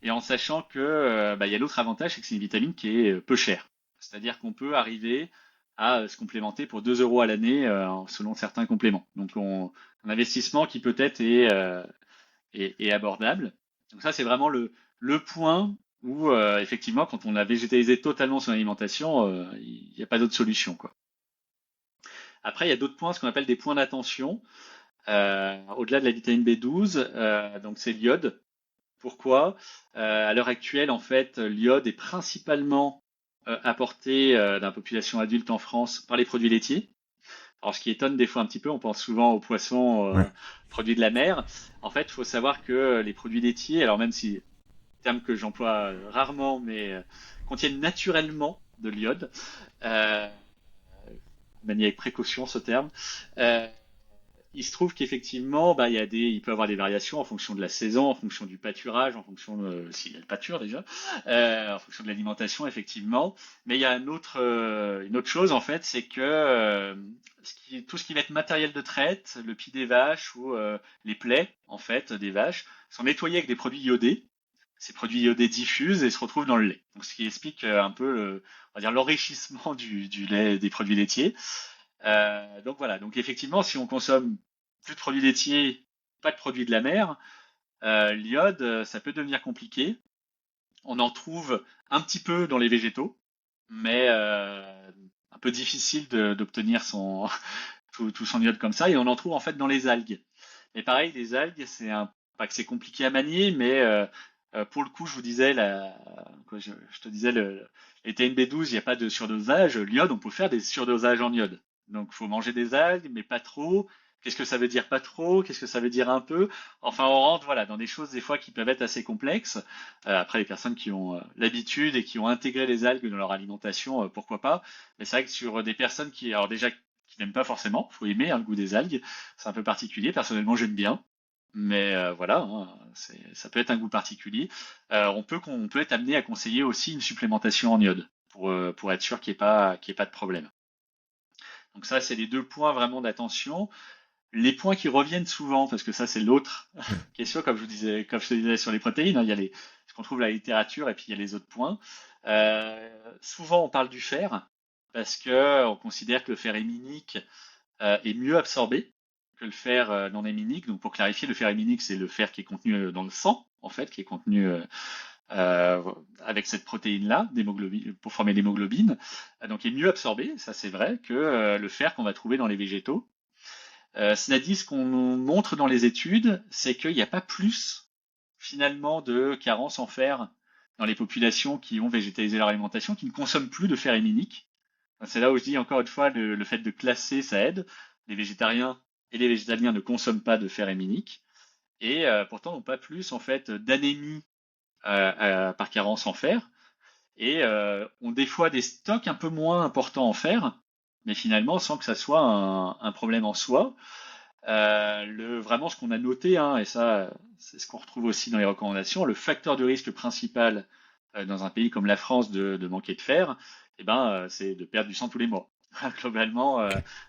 et en sachant que il y a l'autre avantage, c'est que c'est une vitamine qui est peu chère. C'est-à-dire qu'on peut arriver à se complémenter pour 2 euros à l'année selon certains compléments. Donc, un investissement qui peut-être est abordable. Donc ça, c'est vraiment le point où, effectivement, quand on a végétalisé totalement son alimentation, il n'y a pas d'autre solution, quoi. Après, il y a d'autres points, ce qu'on appelle des points d'attention, au-delà de la vitamine B12, donc c'est l'iode. Pourquoi? À l'heure actuelle, en fait, l'iode est principalement apporté dans la population adulte en France par les produits laitiers. Alors, ce qui étonne des fois un petit peu, on pense souvent aux poissons, ouais. produits de la mer. En fait, il faut savoir que les produits laitiers, alors même si terme que j'emploie rarement, mais contiennent naturellement de l'iode, euh, manié avec précaution ce terme. Euh, il se trouve qu'effectivement, il peut y avoir des variations en fonction de la saison, en fonction du pâturage, en fonction de s'il y a le pâture déjà, en fonction de l'alimentation effectivement. Mais il y a une autre chose en fait, c'est que tout ce qui va être matériel de traite, le pied des vaches ou les plaies en fait des vaches, sont nettoyés avec des produits iodés. Ces produits iodés diffusent et se retrouvent dans le lait. Donc, ce qui explique un peu on va dire l'enrichissement du lait, des produits laitiers. Donc voilà. Donc effectivement, si on consomme plus de produits laitiers, pas de produits de la mer, l'iode, ça peut devenir compliqué. On en trouve un petit peu dans les végétaux, mais un peu difficile d'obtenir tout son iode comme ça. Et on en trouve en fait dans les algues. Et pareil, les algues, pas que c'est compliqué à manier, mais pour le coup, je vous disais, je te disais, les TNB12, il n'y a pas de surdosage. L'iode, on peut faire des surdosages en iode. Donc, il faut manger des algues, mais pas trop. Qu'est-ce que ça veut dire pas trop? Qu'est-ce que ça veut dire un peu? Enfin, on rentre voilà dans des choses des fois qui peuvent être assez complexes. Après, les personnes qui ont l'habitude et qui ont intégré les algues dans leur alimentation, pourquoi pas? Mais c'est vrai que sur des personnes qui, alors déjà, qui n'aiment pas forcément, faut aimer le goût des algues. C'est un peu particulier. Personnellement, j'aime bien. Mais voilà, hein, ça peut être un goût particulier. On peut être amené à conseiller aussi une supplémentation en iode pour être sûr qu'il y ait pas de problème. Donc ça, c'est les deux points vraiment d'attention. Les points qui reviennent souvent, parce que ça c'est l'autre Oui. question, comme je te disais sur les protéines, hein, il y a ce qu'on trouve dans la littérature et puis il y a les autres points. Souvent on parle du fer parce que on considère que le fer héminique est mieux absorbé que le fer non héminique. Donc pour clarifier, le fer héminique c'est le fer qui est contenu dans le sang en fait, qui est contenu euh, avec cette protéine-là, pour former l'hémoglobine. Donc il est mieux absorbé, ça c'est vrai, que le fer qu'on va trouver dans les végétaux. Cela dit, ce qu'on nous montre dans les études, c'est qu'il n'y a pas plus finalement de carence en fer dans les populations qui ont végétalisé leur alimentation, qui ne consomment plus de fer héminique. C'est là où je dis encore une fois, le fait de classer, ça aide. Les végétariens et les végétaliens ne consomment pas de fer héminique et pourtant n'ont pas plus en fait d'anémie par carence en fer et ont des fois des stocks un peu moins importants en fer, mais finalement sans que ça soit un problème en soi. Vraiment ce qu'on a noté, hein, et ça c'est ce qu'on retrouve aussi dans les recommandations, le facteur de risque principal dans un pays comme la France de manquer de fer, eh ben, c'est de perdre du sang tous les mois. Globalement,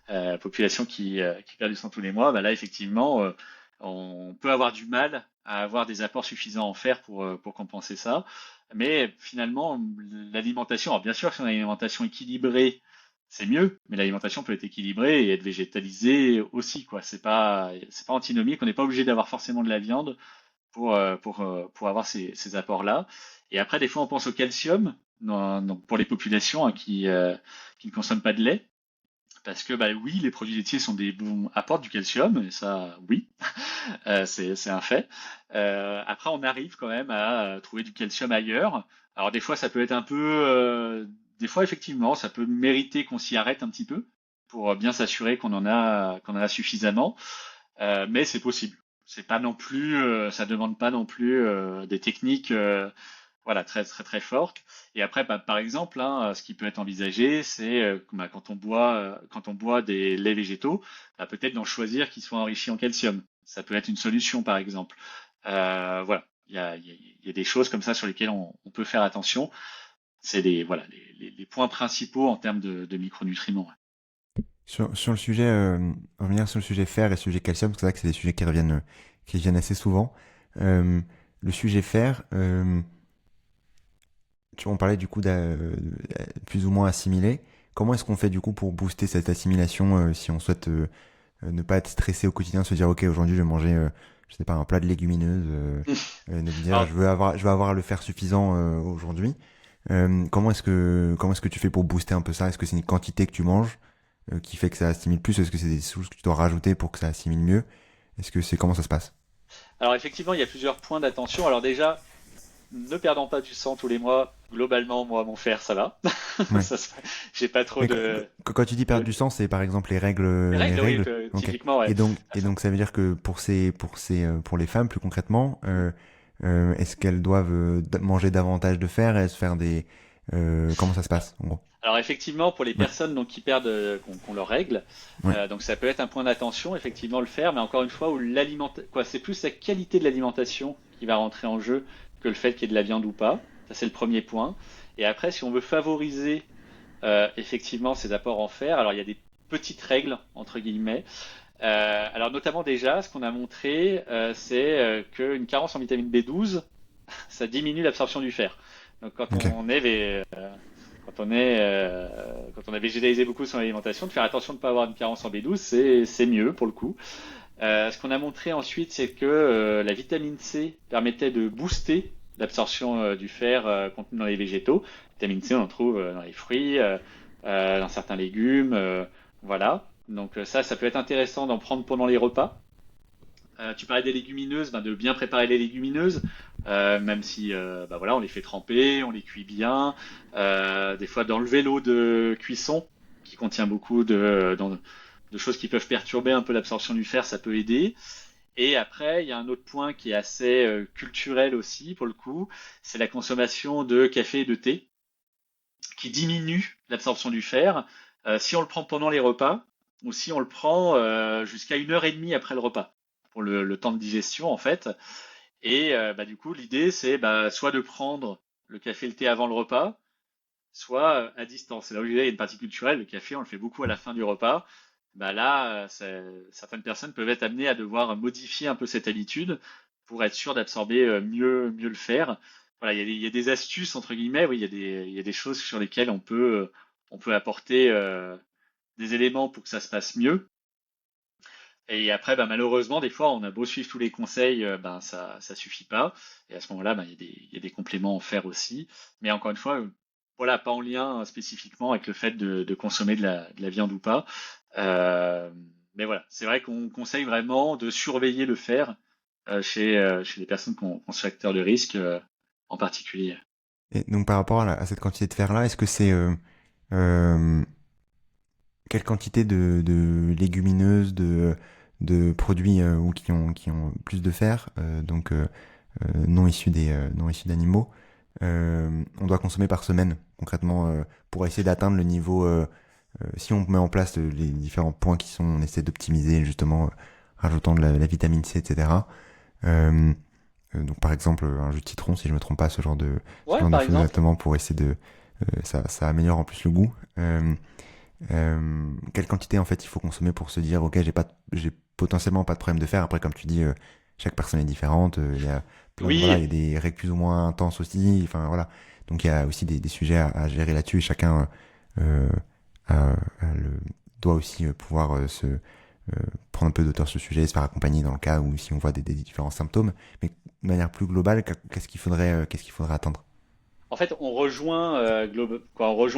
Ok. population qui perd du sang tous les mois, bah là effectivement, on peut avoir du mal à avoir des apports suffisants en fer pour compenser ça. Mais finalement, l'alimentation, alors bien sûr, si on a une alimentation équilibrée, c'est mieux, mais l'alimentation peut être équilibrée et être végétalisée aussi, quoi. C'est pas antinomique, on n'est pas obligé d'avoir forcément de la viande pour avoir ces apports-là. Et après, des fois, on pense au calcium pour les populations hein, qui ne consomment pas de lait. Parce que bah oui, les produits laitiers sont des bons apportent du calcium, et ça, oui, c'est un fait. Après, on arrive quand même à trouver du calcium ailleurs. Alors des fois, ça peut être un peu, des fois effectivement, ça peut mériter qu'on s'y arrête un petit peu pour bien s'assurer qu'on en a suffisamment. Mais c'est possible. C'est pas non plus, ça demande pas non plus des techniques, voilà, très très très fortes. Et après, bah, par exemple, hein, ce qui peut être envisagé, c'est bah, quand on boit des laits végétaux, bah, peut-être d'en choisir qui soient enrichis en calcium. Ça peut être une solution, par exemple. Voilà, il y a des choses comme ça sur lesquelles on peut faire attention. C'est voilà, les points principaux en termes de micronutriments. Ouais. Sur le sujet, revenir sur le sujet fer et le sujet calcium, parce que c'est vrai que c'est des sujets qui reviennent assez souvent. Le sujet fer, on parlait du coup plus ou moins assimiler. Comment est-ce qu'on fait du coup pour booster cette assimilation si on souhaite ne pas être stressé au quotidien, se dire ok aujourd'hui je vais manger je sais pas un plat de légumineuses, de me dire Alors, je veux avoir le fer suffisant aujourd'hui. Comment est-ce que tu fais pour booster un peu ça? Est-ce que c'est une quantité que tu manges qui fait que ça assimile plus? Est-ce que c'est des choses que tu dois rajouter pour que ça assimile mieux? Est-ce que c'est comment ça se passe? alors effectivement, il y a plusieurs points d'attention. Alors déjà, ne perdant pas du sang tous les mois, globalement, moi, mon fer, ça va. Ouais. Ça, j'ai pas trop Mais de... quand tu dis perdre Oui. du sang, c'est par exemple Les les règles, oui, règles. Ok. typiquement, ouais. Et donc ça veut dire que pour les femmes plus concrètement, est-ce qu'elles doivent manger davantage de fer et se faire comment ça se passe en gros? Alors effectivement, pour les Ouais. personnes donc, qui perdent, qui ont leurs règles, Ouais. donc ça peut être un point d'attention, effectivement, le fer, mais encore une fois, quoi, c'est plus la qualité de l'alimentation qui va rentrer en jeu que le fait qu'il y ait de la viande ou pas. Ça, c'est le premier point. Et après, si on veut favoriser effectivement ces apports en fer, alors il y a des petites règles, entre guillemets. Alors notamment déjà, ce qu'on a montré, c'est qu'une carence en vitamine B12, ça diminue l'absorption du fer. Donc Ok. quand on a végétalisé beaucoup son alimentation, de faire attention de ne pas avoir une carence en B12, c'est mieux pour le coup. Ce qu'on a montré ensuite, c'est que la vitamine C permettait de booster l'absorption du fer contenu dans les végétaux. Vitamine C, on en trouve dans les fruits, dans certains légumes, voilà. Donc ça peut être intéressant d'en prendre pendant les repas. Tu parlais des légumineuses, ben, de bien préparer les légumineuses, même si ben voilà, on les fait tremper, on les cuit bien. Des fois d'enlever l'eau de cuisson qui contient beaucoup de choses qui peuvent perturber un peu l'absorption du fer, ça peut aider. Et après, il y a un autre point qui est assez culturel aussi, pour le coup, c'est la consommation de café et de thé, qui diminue l'absorption du fer si on le prend pendant les repas ou si on le prend jusqu'à 1 heure et demie après le repas, pour le temps de digestion en fait. Et du coup, l'idée, c'est soit de prendre le café et le thé avant le repas, soit à distance. C'est là où il y a une partie culturelle. Le café, on le fait beaucoup à la fin du repas. Là, certaines personnes peuvent être amenées à devoir modifier un peu cette habitude pour être sûr d'absorber mieux le fer. Voilà, il y a des astuces entre guillemets. Oui, il y a des choses sur lesquelles on peut apporter des éléments pour que ça se passe mieux. Et après, malheureusement, des fois, on a beau suivre tous les conseils, ça suffit pas. Et à ce moment-là, il y a des compléments à faire aussi. Mais encore une fois, voilà, pas en lien spécifiquement avec le fait de consommer de la viande ou pas. Euh, mais voilà, c'est vrai qu'on conseille vraiment de surveiller le fer chez les personnes qui ont ce facteur de risque en particulier. Et donc par rapport à cette quantité de fer-là, est-ce que c'est euh, quelle quantité de légumineuses, de produits ou qui ont plus de fer, non issus d'animaux, on doit consommer par semaine concrètement pour essayer d'atteindre le niveau. Si on met en place les différents points qui sont, on essaie d'optimiser justement, rajoutant de la vitamine C, etc. Euh, donc par exemple un jus de citron, si je me trompe pas, ce Ouais, genre de par choses exemple. exactement pour essayer ça améliore en plus le goût. Quelle quantité en fait il faut consommer pour se dire ok j'ai potentiellement pas de problème de fer. Après comme tu dis chaque personne est différente, il y a voilà il y Oui, a des règles plus ou moins intenses aussi, enfin voilà, donc il y a aussi des sujets à gérer là-dessus et chacun euh, doit aussi pouvoir prendre un peu d'auteur sur ce sujet et se faire accompagner dans le cas où si on voit des différents symptômes, mais de manière plus globale qu'est-ce qu'il faudrait attendre. en fait, on rejoint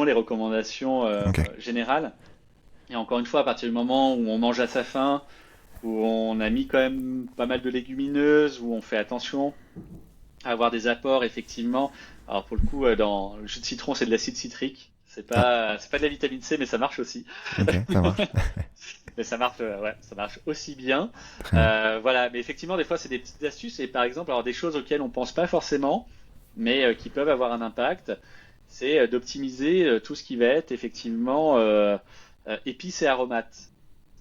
les recommandations Ok. générales. Et encore une fois, à partir du moment où on mange à sa faim, où on a mis quand même pas mal de légumineuses, où on fait attention à avoir des apports, effectivement. Alors pour le coup, dans le jus de citron, c'est de l'acide citrique. Ah, C'est pas de la vitamine C, mais ça marche aussi. ok, ça marche. Mais ça marche, ouais, ça marche aussi bien. Très bien. Voilà, mais effectivement, des fois, c'est des petites astuces et par exemple, alors des choses auxquelles on pense pas forcément, mais qui peuvent avoir un impact, c'est d'optimiser tout ce qui va être effectivement épices et aromates.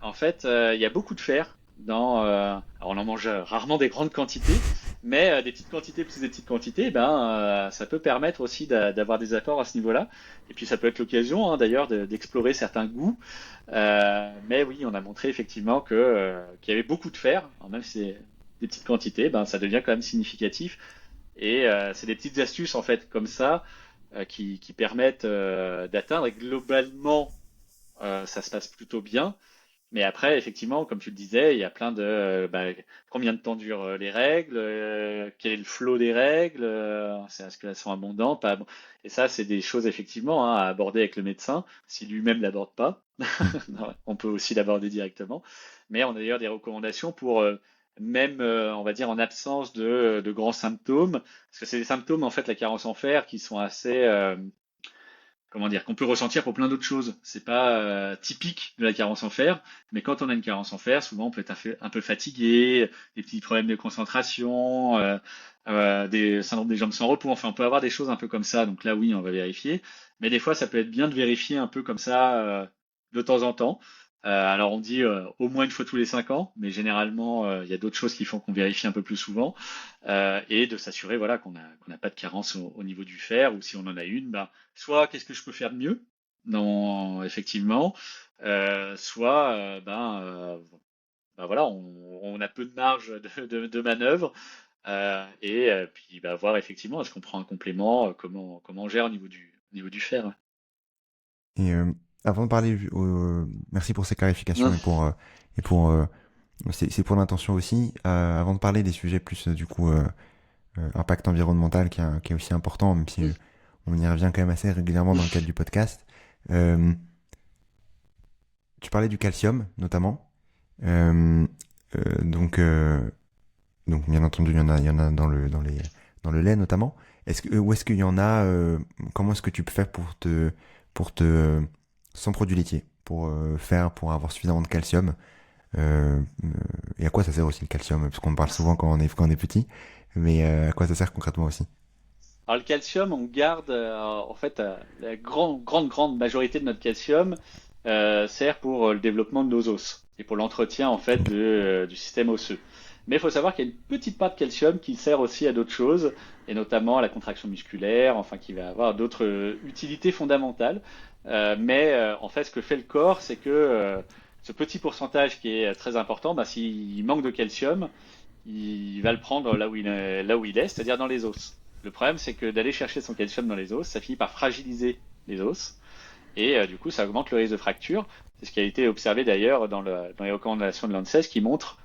En fait, il y a beaucoup de fer alors on en mange rarement des grandes quantités, mais des petites quantités plus des petites quantités, ça peut permettre aussi d'avoir des apports à ce niveau-là. Et puis ça peut être l'occasion, hein, d'ailleurs, d'explorer certains goûts. Mais oui, on a montré effectivement qu'il y avait beaucoup de fer, alors même si c'est des petites quantités, ça devient quand même significatif. Et c'est des petites astuces en fait comme ça qui permettent d'atteindre. Et globalement, ça se passe plutôt bien. Mais après, effectivement, comme tu le disais, il y a plein de combien de temps durent les règles, quel est le flot des règles, est-ce qu'elles sont abondantes, pas abon- et ça, c'est des choses effectivement à aborder avec le médecin, si lui-même l'aborde pas. Mm. Non, on peut aussi l'aborder directement. Mais on a d'ailleurs des recommandations pour même, on va dire, en absence de grands symptômes, parce que c'est des symptômes en fait, la carence en fer, qui sont assez comment dire, qu'on peut ressentir pour plein d'autres choses. C'est pas typique de la carence en fer, mais quand on a une carence en fer, souvent on peut être un peu fatigué, des petits problèmes de concentration, des syndromes des jambes sans repos. Enfin, on peut avoir des choses un peu comme ça. Donc là, oui, on va vérifier. Mais des fois, ça peut être bien de vérifier un peu comme ça de temps en temps. Alors on dit au moins une fois tous les 5 ans, mais généralement il y a d'autres choses qui font qu'on vérifie un peu plus souvent et de s'assurer voilà qu'on n'a pas de carence au niveau du fer ou si on en a une, soit qu'est-ce que je peux faire de mieux, non effectivement, soit voilà on a peu de marge de manœuvre et puis voir effectivement est-ce qu'on prend un complément, comment on gère au niveau du fer. Ouais. Et avant de parler, merci pour ces clarifications Non. et pour c'est pour l'intention aussi. Avant de parler des sujets plus du coup impact environnemental qui est aussi important, même si on y revient quand même assez régulièrement dans le cadre du podcast. Euh, Tu parlais du calcium notamment. Euh, euh, donc euh, donc bien entendu il y en a dans le lait notamment. Où est-ce qu'il y en a comment est-ce que tu peux faire pour te sans produits laitiers pour avoir suffisamment de calcium. Et à quoi ça sert aussi le calcium? Parce qu'on en parle souvent quand on est petit, mais à quoi ça sert concrètement aussi? Alors le calcium, on garde en fait la grande majorité de notre calcium sert pour le développement de nos os et pour l'entretien en fait du système osseux. Mais il faut savoir qu'il y a une petite part de calcium qui sert aussi à d'autres choses et notamment à la contraction musculaire, enfin qui va avoir d'autres utilités fondamentales. Mais en fait, ce que fait le corps, c'est que ce petit pourcentage qui est très important, bah, s'il manque de calcium, il va le prendre là où il est, c'est-à-dire dans les os. Le problème, c'est que d'aller chercher son calcium dans les os, ça finit par fragiliser les os et du coup, ça augmente le risque de fracture. C'est ce qui a été observé d'ailleurs dans les recommandations de l'ANSES qui montrent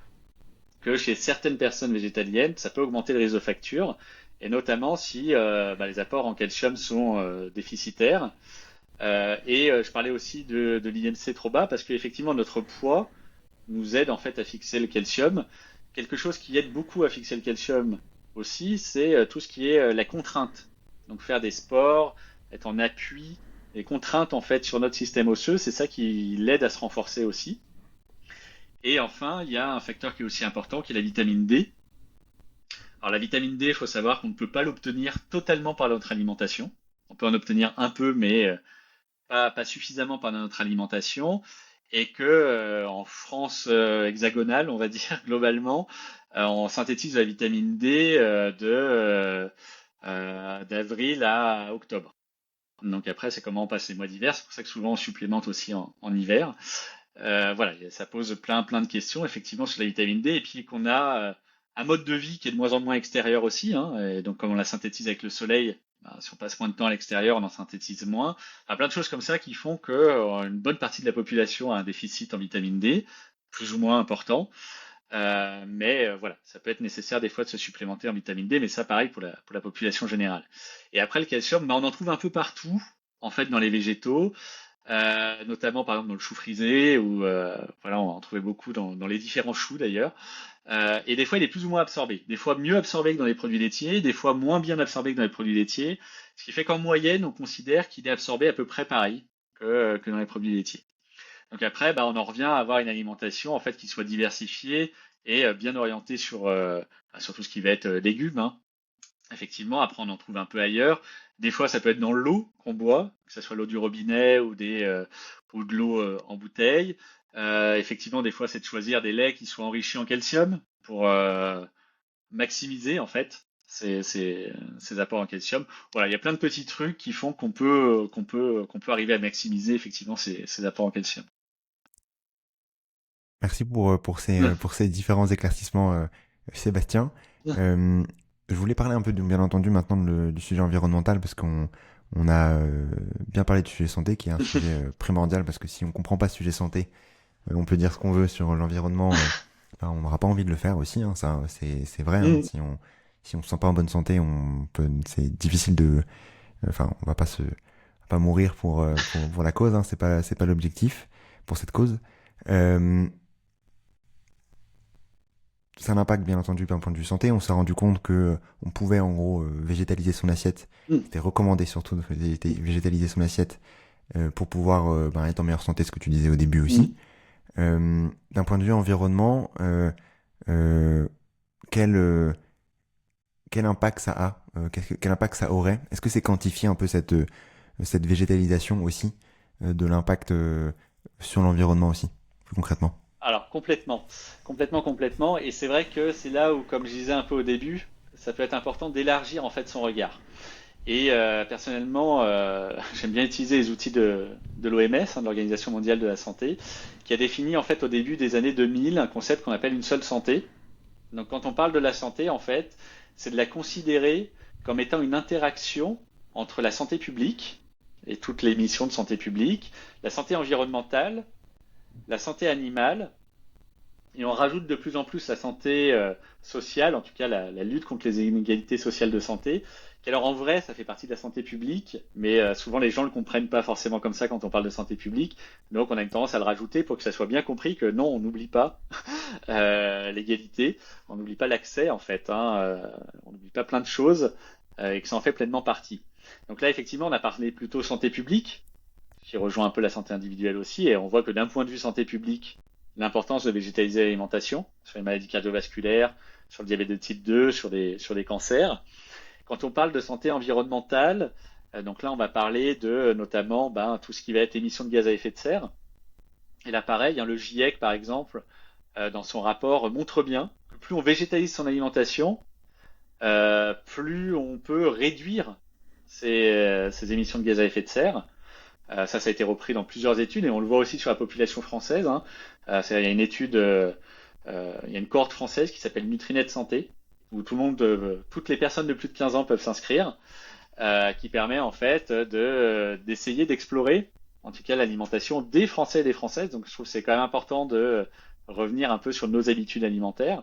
que chez certaines personnes végétaliennes, ça peut augmenter le risque de fracture et notamment si les apports en calcium sont déficitaires. Je parlais aussi de l'IMC trop bas parce qu'effectivement, notre poids nous aide en fait à fixer le calcium. Quelque chose qui aide beaucoup à fixer le calcium aussi, c'est tout ce qui est la contrainte. Donc faire des sports, être en appui, les contraintes en fait sur notre système osseux, c'est ça qui l'aide à se renforcer aussi. Et enfin, il y a un facteur qui est aussi important, qui est la vitamine D. Alors la vitamine D, il faut savoir qu'on ne peut pas l'obtenir totalement par notre alimentation. On peut en obtenir un peu, mais pas suffisamment par notre alimentation et que en France hexagonale, on va dire globalement, on synthétise la vitamine D d'avril à octobre. Donc après, c'est comment on passe les mois d'hiver. C'est pour ça que souvent on supplémente aussi en hiver. Voilà, ça pose plein de questions effectivement sur la vitamine D et puis qu'on a un mode de vie qui est de moins en moins extérieur aussi. Hein, et donc comme on la synthétise avec le soleil, bah, si on passe moins de temps à l'extérieur, on en synthétise moins. Enfin, plein de choses comme ça qui font que une bonne partie de la population a un déficit en vitamine D, plus ou moins important. Voilà, ça peut être nécessaire des fois de se supplémenter en vitamine D, mais ça pareil pour la population générale. Et après le calcium, bah, on en trouve un peu partout, en fait, dans les végétaux. Notamment par exemple dans le chou frisé ou voilà, on va en trouver beaucoup dans les différents choux d'ailleurs. Et des fois il est plus ou moins absorbé, des fois mieux absorbé que dans les produits laitiers, des fois moins bien absorbé que dans les produits laitiers, ce qui fait qu'en moyenne on considère qu'il est absorbé à peu près pareil que dans les produits laitiers. Donc après bah, on en revient à avoir une alimentation en fait qui soit diversifiée et bien orientée sur tout ce qui va être légumes, hein. Effectivement, après on en trouve un peu ailleurs. Des fois, ça peut être dans l'eau qu'on boit, que ce soit l'eau du robinet ou de l'eau en bouteille. Effectivement, des fois, c'est de choisir des laits qui soient enrichis en calcium pour maximiser en fait ces apports en calcium. Voilà, il y a plein de petits trucs qui font qu'on peut arriver à maximiser effectivement ces apports en calcium. Merci pour ces différents éclaircissements, Sébastien. Euh, je voulais parler un peu, bien entendu, maintenant du sujet environnemental, parce qu'on a bien parlé du sujet santé, qui est un sujet primordial, parce que si on comprend pas ce sujet santé, on peut dire ce qu'on veut sur l'environnement, enfin, on n'aura pas envie de le faire aussi, hein, ça, c'est vrai, hein, si on se sent pas en bonne santé, c'est difficile enfin, on va pas mourir pour la cause, hein, c'est pas l'objectif pour cette cause. Euh, Ça a un impact, bien entendu, d'un point de vue santé. On s'est rendu compte que on pouvait, en gros, végétaliser son assiette. C'était recommandé, surtout, de végétaliser son assiette pour pouvoir être en meilleure santé, ce que tu disais au début aussi. D'un point de vue environnement, euh, quel, euh, quel impact ça a quel impact ça aurait? Est-ce que c'est quantifié un peu cette végétalisation aussi, de l'impact sur l'environnement aussi, plus concrètement? Alors complètement. Et c'est vrai que c'est là où, comme je disais un peu au début, ça peut être important d'élargir en fait son regard. Et personnellement, j'aime bien utiliser les outils de l'OMS, de l'Organisation mondiale de la santé, qui a défini en fait au début des années 2000 un concept qu'on appelle une seule santé. Donc quand on parle de la santé, en fait, c'est de la considérer comme étant une interaction entre la santé publique et toutes les missions de santé publique, la santé environnementale, la santé animale, et on rajoute de plus en plus la santé sociale, en tout cas la lutte contre les inégalités sociales de santé, qui alors en vrai, ça fait partie de la santé publique, mais souvent les gens ne le comprennent pas forcément comme ça quand on parle de santé publique. Donc on a une tendance à le rajouter pour que ça soit bien compris que non, on n'oublie pas l'égalité, on n'oublie pas l'accès en fait, hein, on n'oublie pas plein de choses et que ça en fait pleinement partie. Donc là, effectivement, on a parlé plutôt santé publique, qui rejoint un peu la santé individuelle aussi. Et on voit que d'un point de vue santé publique, l'importance de végétaliser l'alimentation sur les maladies cardiovasculaires, sur le diabète de type 2, sur des cancers. Quand on parle de santé environnementale, donc là, on va parler de notamment tout ce qui va être émissions de gaz à effet de serre. Et là, pareil, hein, le GIEC, par exemple, dans son rapport, montre bien que plus on végétalise son alimentation, plus on peut réduire ces émissions de gaz à effet de serre. Ça a été repris dans plusieurs études et on le voit aussi sur la population française. Hein. Il y a une étude, il y a une cohorte française qui s'appelle Nutrinet Santé, où toutes les personnes de plus de 15 ans peuvent s'inscrire, qui permet en fait d'essayer d'explorer, en tout cas l'alimentation des Français et des Françaises. Donc je trouve que c'est quand même important de revenir un peu sur nos habitudes alimentaires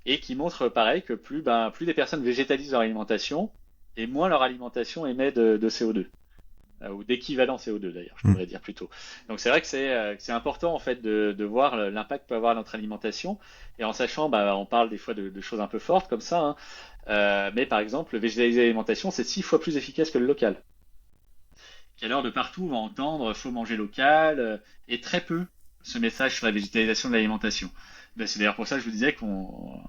et qui montre pareil que plus les personnes végétalisent leur alimentation et moins leur alimentation émet de CO2 ou d'équivalent CO2 d'ailleurs, je devrais dire plutôt. Donc c'est vrai que c'est important en fait de voir l'impact que peut avoir notre alimentation et en sachant, on parle des fois de choses un peu fortes comme ça, hein, mais par exemple, le végétaliser l'alimentation, c'est 6 fois plus efficace que le local. Qu'à l'heure de partout, on va entendre faut manger local et très peu ce message sur la végétalisation de l'alimentation. C'est d'ailleurs pour ça que je vous disais qu'on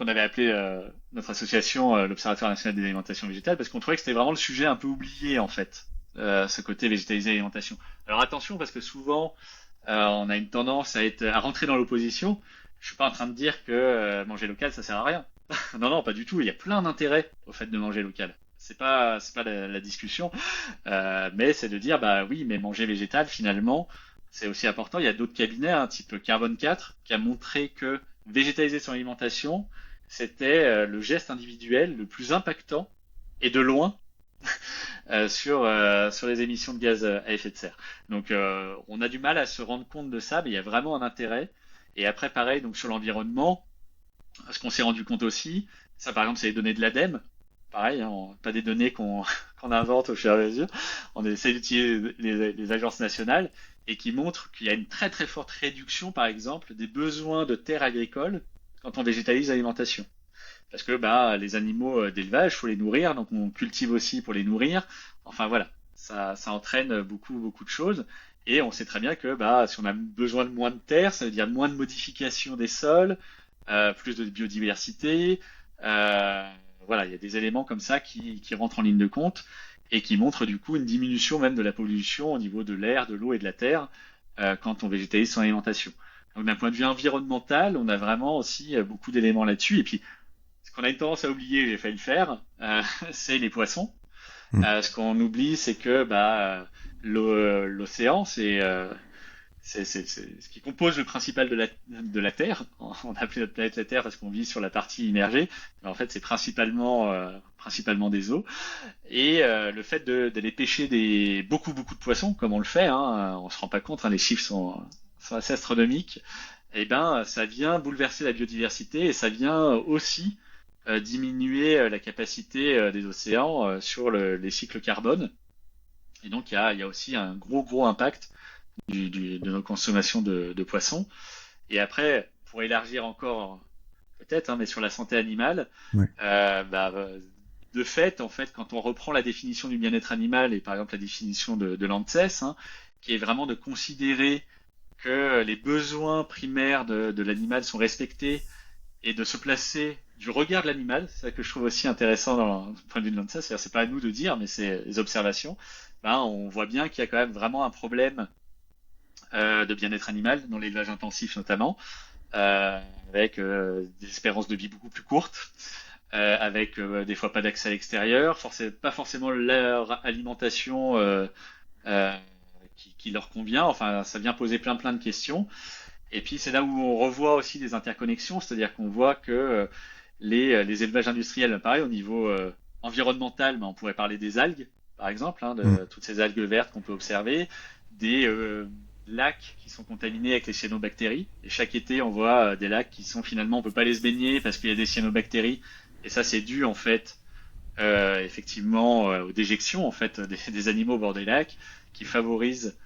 avait appelé notre association l'Observatoire national des alimentations végétales parce qu'on trouvait que c'était vraiment le sujet un peu oublié en fait, ce côté végétaliser l'alimentation. Alors attention parce que souvent on a une tendance à rentrer dans l'opposition. Je suis pas en train de dire que manger local ça sert à rien. Non non pas du tout. Il y a plein d'intérêts au fait de manger local. C'est pas la discussion, mais c'est de dire oui mais manger végétal finalement c'est aussi important. Il y a d'autres cabinets, un type Carbone 4, qui a montré que végétaliser son alimentation, c'était le geste individuel le plus impactant et de loin sur les émissions de gaz à effet de serre. Donc on a du mal à se rendre compte de ça, mais il y a vraiment un intérêt. Et après pareil, donc sur l'environnement, ce qu'on s'est rendu compte aussi, ça par exemple c'est les données de l'ADEME. Pareil, hein, pas des données qu'on invente au fur et à mesure. On essaie d'utiliser les agences nationales et qui montrent qu'il y a une très très forte réduction, par exemple, des besoins de terres agricoles quand on végétalise l'alimentation. Parce que les animaux d'élevage, faut les nourrir, donc on cultive aussi pour les nourrir. Enfin voilà, ça entraîne beaucoup de choses. Et on sait très bien que si on a besoin de moins de terre, ça veut dire moins de modification des sols, plus de biodiversité. Voilà, il y a des éléments comme ça qui rentrent en ligne de compte et qui montrent du coup une diminution même de la pollution au niveau de l'air, de l'eau et de la terre quand on végétalise son alimentation. Donc d'un point de vue environnemental, on a vraiment aussi beaucoup d'éléments là-dessus. Et puis, ce qu'on a une tendance à oublier, j'ai failli le faire, c'est les poissons. Ce qu'on oublie, c'est que l'océan, c'est ce qui compose le principal de la Terre. On a appelé notre planète la Terre parce qu'on vit sur la partie immergée, mais en fait c'est principalement des eaux. Et le fait d'aller pêcher beaucoup de poissons, comme on le fait, hein, on se rend pas compte, hein, les chiffres sont assez astronomiques. Et ça vient bouleverser la biodiversité et ça vient aussi diminuer la capacité des océans sur les cycles carbone. Et donc il y a aussi un gros impact de nos consommations de poissons. Et après, pour élargir encore, peut-être, hein, mais sur la santé animale, Oui. De fait, en fait, quand on reprend la définition du bien-être animal et par exemple la définition de l'ANSES, hein, qui est vraiment de considérer que les besoins primaires de l'animal sont respectés et de se placer du regard de l'animal, c'est ça que je trouve aussi intéressant dans le point de vue de l'ANSES, c'est pas à nous de dire, mais c'est les observations, on voit bien qu'il y a quand même vraiment un problème de bien-être animal, dans l'élevage intensif notamment, avec des espérances de vie beaucoup plus courtes, avec des fois pas d'accès à l'extérieur, pas forcément leur alimentation qui leur convient. Enfin, ça vient poser plein de questions. Et puis c'est là où on revoit aussi des interconnexions, c'est-à-dire qu'on voit que les élevages industriels, pareil, au niveau environnemental, on pourrait parler des algues, par exemple, hein, de toutes ces algues vertes qu'on peut observer, des lacs qui sont contaminés avec les cyanobactéries. Et chaque été, on voit des lacs qui sont finalement, on peut pas les se baigner parce qu'il y a des cyanobactéries. Et ça, c'est dû en fait, effectivement, aux déjections en fait des animaux au bord des lacs qui favorisent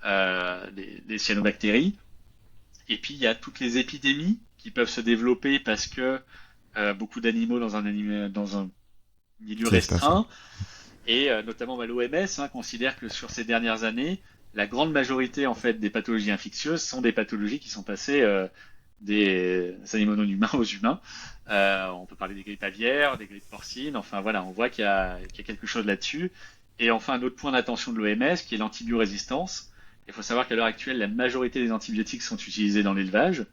des cyanobactéries. Et puis il y a toutes les épidémies qui peuvent se développer parce que beaucoup d'animaux dans un milieu restreint. Et notamment l'OMS considère que sur ces dernières années, la grande majorité en fait des pathologies infectieuses sont des pathologies qui sont passées des animaux non humains aux humains. On peut parler des grippes aviaires, des grippes porcines. Enfin voilà, on voit qu'il y a quelque chose là-dessus. Et enfin un autre point d'attention de l'OMS qui est l'antibiorésistance. Il faut savoir qu'à l'heure actuelle, la majorité des antibiotiques sont utilisés dans l'élevage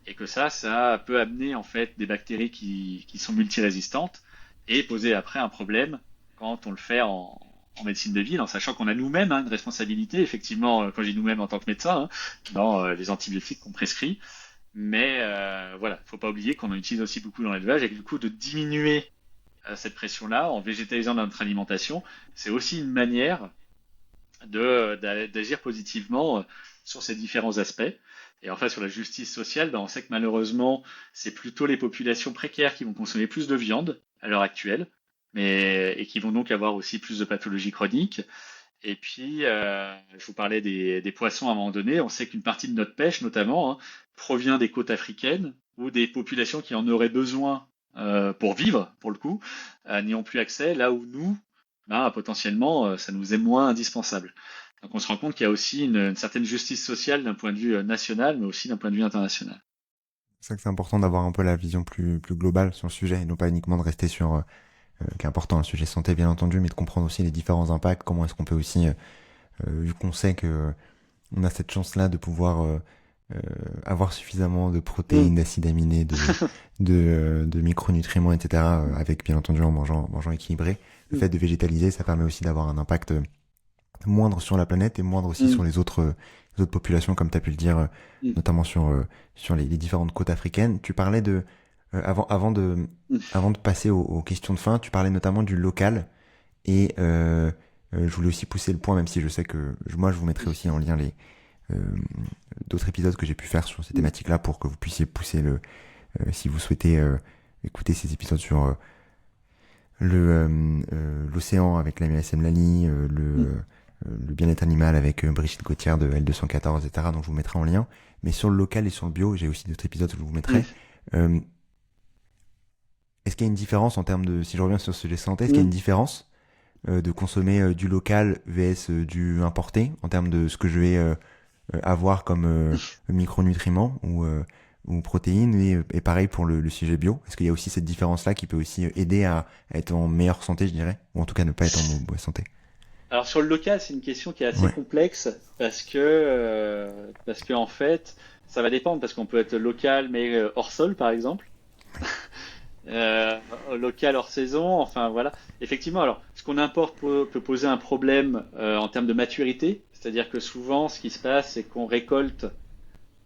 et que ça peut amener en fait des bactéries qui sont multirésistantes et poser après un problème quand on le fait en médecine de ville, en sachant qu'on a nous-mêmes une responsabilité, effectivement, quand je dis nous-mêmes en tant que médecin, dans les antibiotiques qu'on prescrit. Mais voilà, il ne faut pas oublier qu'on en utilise aussi beaucoup dans l'élevage et que du coup de diminuer cette pression-là en végétalisant notre alimentation, c'est aussi une manière d'agir positivement sur ces différents aspects. Et enfin, sur la justice sociale, on sait que malheureusement, c'est plutôt les populations précaires qui vont consommer plus de viande à l'heure actuelle, et qui vont donc avoir aussi plus de pathologies chroniques. Et puis, je vous parlais des poissons à un moment donné. On sait qu'une partie de notre pêche, notamment, provient des côtes africaines ou des populations qui en auraient besoin pour vivre, pour le coup, n'y ont plus accès, là où nous, potentiellement, ça nous est moins indispensable. Donc on se rend compte qu'il y a aussi une certaine justice sociale d'un point de vue national, mais aussi d'un point de vue international. C'est ça que c'est important d'avoir un peu la vision plus globale sur le sujet et non pas uniquement de rester sur, qui est important, le sujet santé bien entendu, mais de comprendre aussi les différents impacts, comment est-ce qu'on peut aussi, vu qu'on sait que on a cette chance-là de pouvoir avoir suffisamment de Mm. protéines, d'acides aminés, de micronutriments, etc., avec bien entendu en mangeant équilibré. Le Mm. fait de végétaliser, ça permet aussi d'avoir un impact moindre sur la planète et moindre aussi Mm. sur les autres populations, comme tu as pu le dire, Mm. notamment sur les différentes côtes africaines. Tu parlais de, Mm. avant de passer aux questions de fin, tu parlais notamment du local et je voulais aussi pousser le point, même si je sais que moi je vous mettrai aussi en lien euh, d'autres épisodes que j'ai pu faire sur ces Mm. thématiques-là pour que vous puissiez pousser si vous souhaitez écouter ces épisodes sur l'océan avec l'ami SM Lali, Mm. le bien-être animal avec Brigitte Gauthier de L214, etc. Donc je vous mettrai en lien. Mais sur le local et sur le bio, j'ai aussi d'autres épisodes que je vous mettrai. Euh, est-ce qu'il y a une différence en termes de, si je reviens sur ce sujet santé, est-ce qu'il y a une Mm. différence de consommer du local vs du importé en termes de ce que je vais avoir comme micronutriments ou protéines et pareil pour le sujet bio. Est-ce qu'il y a aussi cette différence-là qui peut aussi aider à être en meilleure santé, je dirais, ou en tout cas ne pas être en mauvaise santé? Alors sur le local, c'est une question qui est assez Ouais. complexe parce que en fait, ça va dépendre parce qu'on peut être local mais hors sol par exemple, euh, local hors saison. Enfin voilà. Effectivement, alors ce qu'on importe peut poser un problème en termes de maturité, c'est-à-dire que souvent, ce qui se passe, c'est qu'on récolte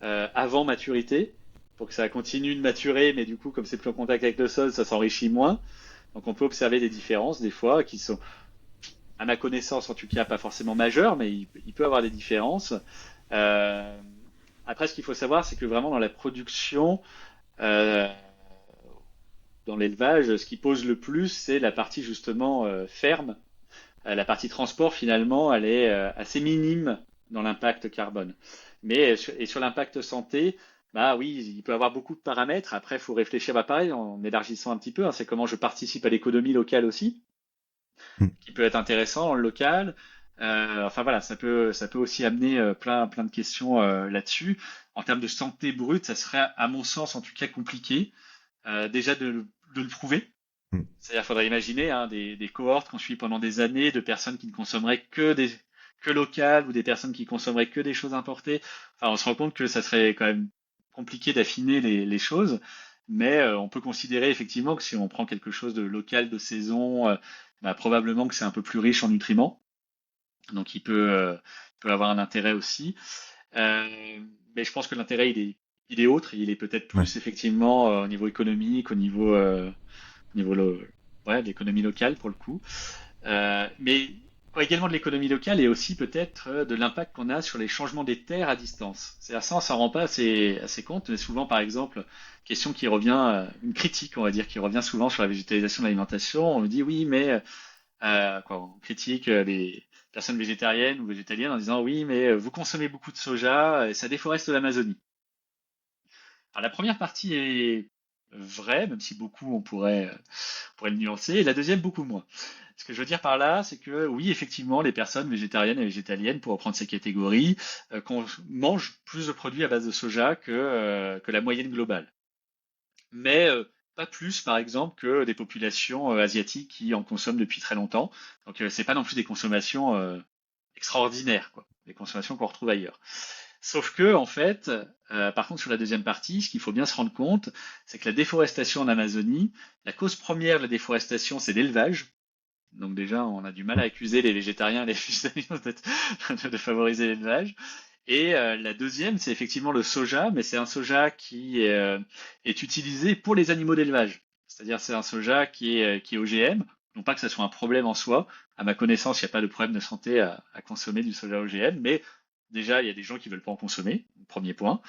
avant maturité pour que ça continue de maturer, mais du coup, comme c'est plus en contact avec le sol, ça s'enrichit moins. Donc on peut observer des différences des fois qui sont à ma connaissance, en tout cas, pas forcément majeur, mais il peut avoir des différences. Euh, Après, ce qu'il faut savoir, c'est que vraiment dans la production, euh, dans l'élevage, ce qui pose le plus, c'est la partie justement ferme. La partie transport, finalement, elle est assez minime dans l'impact carbone. Mais et sur l'impact santé, bah oui, il peut y avoir beaucoup de paramètres. Après, il faut réfléchir, pareil, en élargissant un petit peu. C'est comment je participe à l'économie locale aussi, Mm. qui peut être intéressant dans le local. Enfin voilà, ça peut aussi amener plein de questions là-dessus. En termes de santé brute, ça serait, à mon sens, en tout cas, compliqué déjà de le prouver. Mm. C'est-à-dire, il faudrait imaginer des cohortes qu'on suit pendant des années de personnes qui ne consommeraient que locales ou des personnes qui consommeraient que des choses importées. Enfin, on se rend compte que ça serait quand même compliqué d'affiner les choses, mais on peut considérer effectivement que si on prend quelque chose de local, de saison, probablement que c'est un peu plus riche en nutriments, donc peut avoir un intérêt aussi. Mais je pense que l'intérêt il est autre, il est peut-être Ouais. plus effectivement au niveau économique, au niveau ouais, de l'économie locale pour le coup. Mais ouais, également de l'économie locale et aussi peut-être de l'impact qu'on a sur les changements des terres à distance. C'est à ça, on s'en rend pas assez compte, mais souvent, par exemple, question qui revient, une critique, on va dire, qui revient souvent sur la végétalisation de l'alimentation. On nous dit oui, mais on critique les personnes végétariennes ou végétaliennes en disant oui, mais vous consommez beaucoup de soja et ça déforeste l'Amazonie. Alors la première partie est vraie, même si beaucoup on pourrait le nuancer, et la deuxième beaucoup moins. Ce que je veux dire par là, c'est que oui, effectivement, les personnes végétariennes et végétaliennes, pour reprendre ces catégories, mangent plus de produits à base de soja que la moyenne globale. Mais pas plus, par exemple, que des populations asiatiques qui en consomment depuis très longtemps. Donc, c'est pas non plus des consommations extraordinaires, quoi, des consommations qu'on retrouve ailleurs. Sauf que, en fait, par contre, sur la deuxième partie, ce qu'il faut bien se rendre compte, c'est que la déforestation en Amazonie, la cause première de la déforestation, c'est l'élevage. Donc déjà, on a du mal à accuser les végétariens et les végétaliens de favoriser l'élevage. Et la deuxième, c'est effectivement le soja, mais c'est un soja qui est utilisé pour les animaux d'élevage. C'est-à-dire c'est un soja qui est OGM. Non pas que ça soit un problème en soi. À ma connaissance, il n'y a pas de problème de santé à consommer du soja OGM, mais déjà, il y a des gens qui veulent pas en consommer, premier point.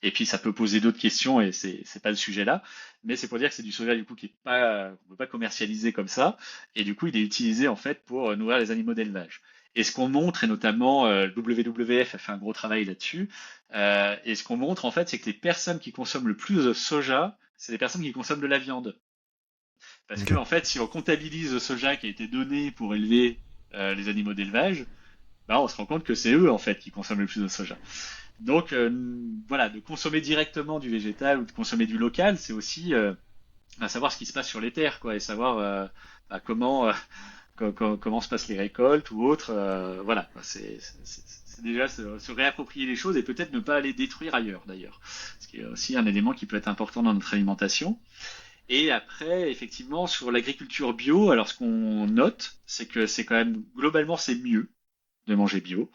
Et puis, ça peut poser d'autres questions et c'est pas le sujet là. Mais c'est pour dire que c'est du soja du coup qui est pas, on peut pas commercialiser comme ça. Et du coup, il est utilisé en fait pour nourrir les animaux d'élevage. Et ce qu'on montre, et notamment WWF a fait un gros travail là-dessus, et ce qu'on montre en fait, c'est que les personnes qui consomment le plus de soja, c'est les personnes qui consomment de la viande. Parce que Ok. en fait, si on comptabilise le soja qui a été donné pour élever les animaux d'élevage, bah, on se rend compte que c'est eux en fait qui consomment le plus de soja. Donc voilà, de consommer directement du végétal ou de consommer du local, c'est aussi savoir ce qui se passe sur les terres, quoi, et savoir comment comment se passent les récoltes ou autres. Voilà, c'est déjà se réapproprier les choses et peut-être ne pas aller détruire ailleurs d'ailleurs, ce qui est aussi un élément qui peut être important dans notre alimentation. Et après, effectivement, sur l'agriculture bio, alors ce qu'on note, c'est que c'est quand même globalement c'est mieux de manger bio.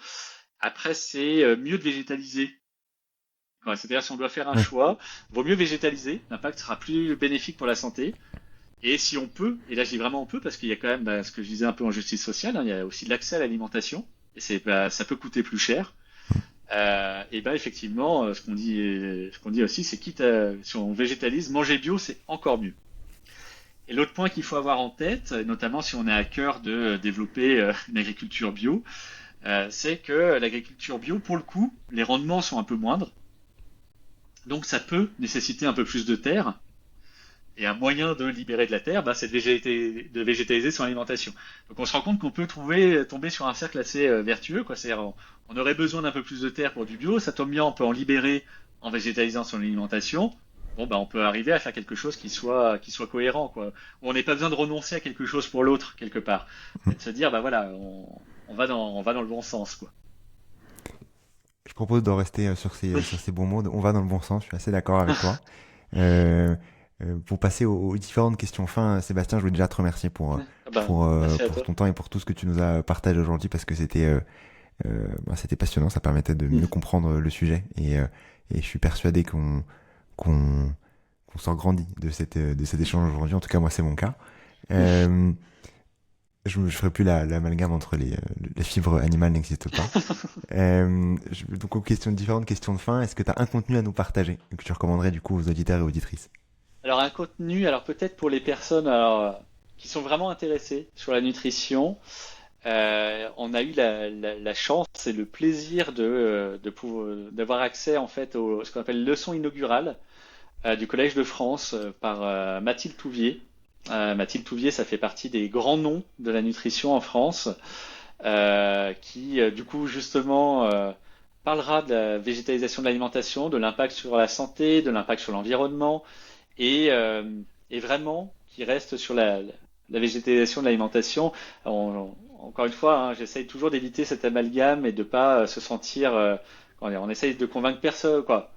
Après, c'est mieux de végétaliser. Ouais, c'est-à-dire si on doit faire un Ouais. choix, vaut mieux végétaliser. L'impact sera plus bénéfique pour la santé. Et si on peut, et là je dis vraiment on peut parce qu'il y a quand même ce que je disais un peu en justice sociale, hein, il y a aussi l'accès à l'alimentation et ça peut coûter plus cher. Et ben effectivement, ce qu'on dit aussi, c'est quitte si on végétalise, manger bio c'est encore mieux. Et l'autre point qu'il faut avoir en tête, notamment si on est à cœur de développer une agriculture bio, c'est que l'agriculture bio, pour le coup, les rendements sont un peu moindres, donc ça peut nécessiter un peu plus de terre. Et un moyen de libérer de la terre, bah, c'est de végétaliser son alimentation. Donc on se rend compte qu'on peut tomber sur un cercle assez vertueux, quoi. C'est-à-dire on aurait besoin d'un peu plus de terre pour du bio, ça tombe bien, on peut en libérer en végétalisant son alimentation. Bon, bah, on peut arriver à faire quelque chose qui soit cohérent, quoi. Où on n'est pas besoin de renoncer à quelque chose pour l'autre, quelque part. Mais de se dire, bah voilà, on va dans le bon sens, quoi. Je propose de rester sur ces bons mots. On va dans le bon sens. Je suis assez d'accord avec toi. Euh, pour passer aux différentes questions fin, Sébastien, je voulais déjà te remercier Ah bah, merci à pour toi. ton temps et pour tout ce que tu nous as partagé aujourd'hui parce que c'était passionnant. Ça permettait de mieux comprendre le sujet et je suis persuadé qu'on qu'on s'en grandit de cet échange aujourd'hui. En tout cas, moi, c'est mon cas. Euh, je ferai plus l'amalgame entre les fibres animales n'existent pas. Donc aux différentes questions de fin, est-ce que tu as un contenu à nous partager que tu recommanderais du coup aux auditeurs et auditrices? Alors un contenu, alors peut-être pour les personnes qui sont vraiment intéressées sur la nutrition, on a eu la chance et le plaisir d'avoir accès en fait au ce qu'on appelle leçon inaugurale du Collège de France par Mathilde Touvier. Mathilde Touvier, ça fait partie des grands noms de la nutrition en France, qui du coup justement parlera de la végétalisation de l'alimentation, de l'impact sur la santé, de l'impact sur l'environnement et et vraiment qui reste sur la végétalisation de l'alimentation. Encore une fois, hein, j'essaye toujours d'éviter cet amalgame et de pas se sentir. Comment dire, on essaye de convaincre personne, quoi.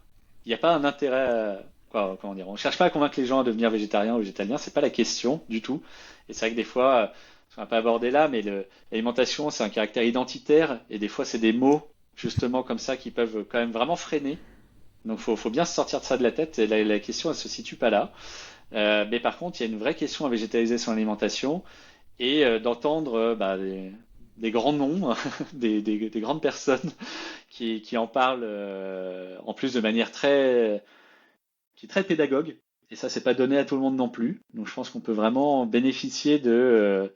Il n'y a pas un intérêt. Quoi, comment dire, on cherche pas à convaincre les gens à devenir végétariens ou végétaliens, c'est pas la question du tout. Et c'est vrai que des fois, on va pas aborder là, mais l'alimentation, c'est un caractère identitaire et des fois, c'est des mots justement comme ça qui peuvent quand même vraiment freiner. Donc, faut bien se sortir de ça de la tête. Et la question, elle se situe pas là. Mais par contre, il y a une vraie question à végétaliser son alimentation et d'entendre des grands noms, des grandes personnes qui en parlent en plus de manière qui est très pédagogue. Et ça, c'est pas donné à tout le monde non plus. Donc, je pense qu'on peut vraiment bénéficier de,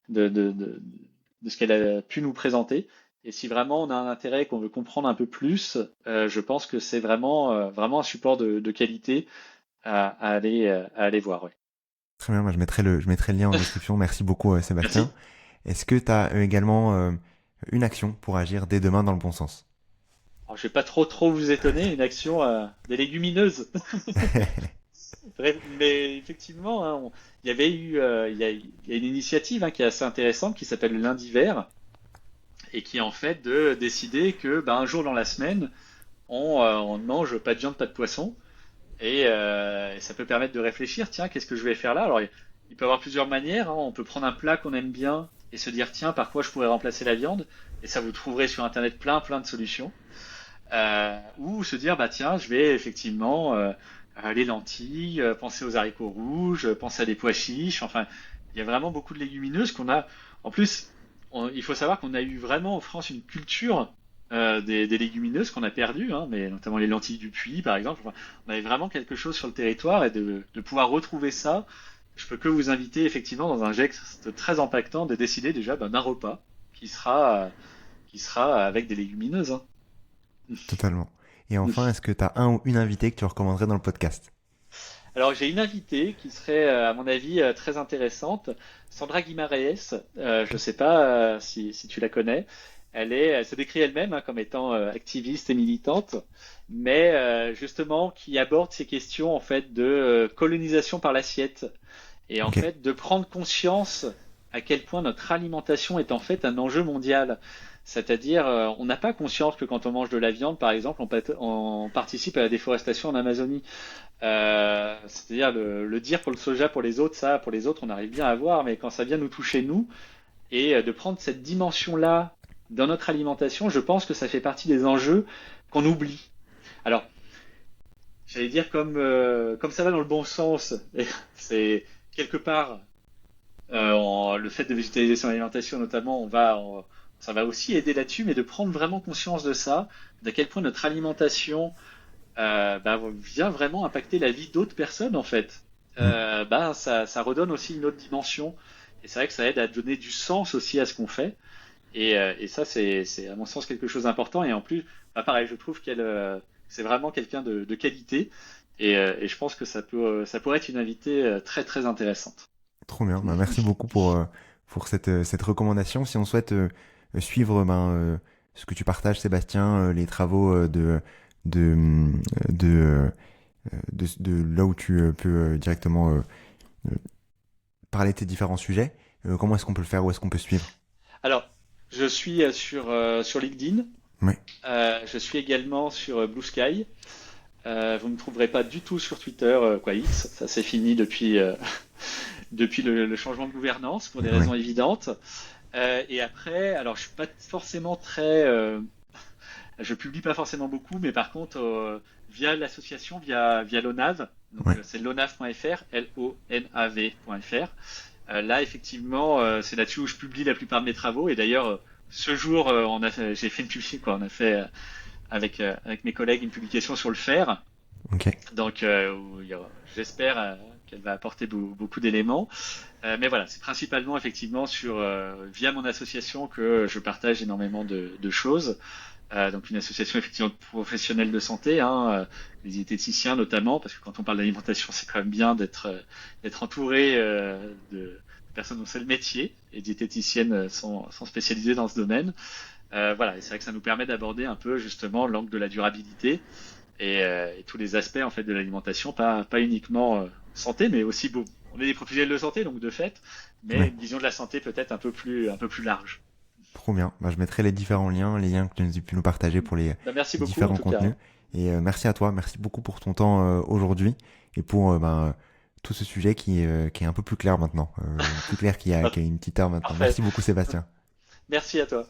de, de, de ce qu'elle a pu nous présenter. Et si vraiment on a un intérêt, qu'on veut comprendre un peu plus, je pense que c'est vraiment un support de qualité à aller voir. Ouais. Très bien, moi je mettrai le lien en description. Merci beaucoup, Merci. Sébastien. Est-ce que tu as également une action pour agir dès demain dans le bon sens? Alors, je vais pas trop vous étonner, une action des légumineuses. Bref, mais effectivement, hein, il y avait eu, il y a une initiative hein, qui est assez intéressante qui s'appelle le lundi vert et qui est en fait de décider que un jour dans la semaine, on ne mange pas de viande, pas de poisson. Et ça peut permettre de réfléchir, tiens, qu'est-ce que je vais faire là? Alors, il peut y avoir plusieurs manières, hein. On peut prendre un plat qu'on aime bien et se dire, tiens, par quoi je pourrais remplacer la viande? Et ça, vous trouverez sur Internet plein de solutions. Ou se dire, bah tiens, je vais effectivement les lentilles, penser aux haricots rouges, penser à des pois chiches. Enfin, il y a vraiment beaucoup de légumineuses qu'on a. En plus, il faut savoir qu'on a eu vraiment en France une culture des légumineuses qu'on a perdu, hein, mais notamment les lentilles du Puy, par exemple. Enfin, on avait vraiment quelque chose sur le territoire et de pouvoir retrouver ça. Je peux que vous inviter effectivement dans un geste très impactant de décider déjà d'un repas qui sera avec des légumineuses. Hein. Totalement. Et enfin, est-ce que tu as un ou une invitée que tu recommanderais dans le podcast? Alors j'ai une invitée qui serait, à mon avis, très intéressante, Sandra Guimarães. Je ne sais pas si tu la connais. Elle se décrit elle-même hein, comme étant activiste et militante, mais justement qui aborde ces questions en fait de colonisation par l'assiette et en Ok. fait de prendre conscience à quel point notre alimentation est en fait un enjeu mondial. C'est-à-dire, on n'a pas conscience que quand on mange de la viande, par exemple, on participe à la déforestation en Amazonie. C'est-à-dire le dire pour le soja, pour les autres, ça, pour les autres, on arrive bien à voir, mais quand ça vient nous toucher nous, et de prendre cette dimension-là dans notre alimentation, je pense que ça fait partie des enjeux qu'on oublie. Alors, j'allais dire comme ça va dans le bon sens, c'est quelque part le fait de végétaliser son alimentation notamment, ça va aussi aider là-dessus, mais de prendre vraiment conscience de ça, d'à quel point notre alimentation vient vraiment impacter la vie d'autres personnes en fait. Mm. Ça redonne aussi une autre dimension. Et c'est vrai que ça aide à donner du sens aussi à ce qu'on fait. Et ça, c'est à mon sens quelque chose d'important. Et en plus, pareil, je trouve c'est vraiment quelqu'un de qualité. Et je pense que ça pourrait être une invitée très intéressante. Trop bien. Bah, merci beaucoup pour cette recommandation. Si on souhaite suivre ce que tu partages, Sébastien, les travaux de, de, de là où tu peux directement euh, parler de tes différents sujets, comment est-ce qu'on peut le faire? Où est-ce qu'on peut suivre? Alors, je suis sur LinkedIn. Oui. Je suis également sur Blue Sky. Vous ne me trouverez pas du tout sur Twitter, quoi X. Ça c'est fini depuis le changement de gouvernance pour des Oui. raisons évidentes. Et après, alors je suis pas forcément je publie pas forcément beaucoup, mais par contre via l'association, via l'ONAV, donc Oui. c'est lonav.fr, lonav.fr. Là effectivement, c'est là-dessus où je publie la plupart de mes travaux. Et d'ailleurs, ce jour, j'ai fait une publication, quoi. On a fait avec mes collègues une publication sur le fer. Ok. Donc, j'espère qu'elle va apporter beaucoup d'éléments. Mais voilà, c'est principalement effectivement via mon association que je partage énormément de choses. Donc une association effectivement de professionnels de santé, hein, les diététiciens notamment, parce que quand on parle d'alimentation, c'est quand même bien d'être entouré de personnes dont c'est le métier. Les diététiciennes sont spécialisées dans ce domaine. Voilà, et c'est vrai que ça nous permet d'aborder un peu justement l'angle de la durabilité et tous les aspects en fait de l'alimentation, pas uniquement santé, mais aussi bon. On est des professionnels de santé, donc de fait, mais Oui. une vision de la santé peut-être un peu plus large. Trop bien. Bah, je mettrai les différents liens, les liens que tu nous as pu nous partager pour les Merci beaucoup en différents tout cas. contenus. Et merci à toi. Merci beaucoup pour ton temps aujourd'hui et pour tout ce sujet qui est un peu plus clair maintenant. Plus clair qu'il y a une petite heure maintenant. Parfait. Merci beaucoup, Sébastien. Merci à toi.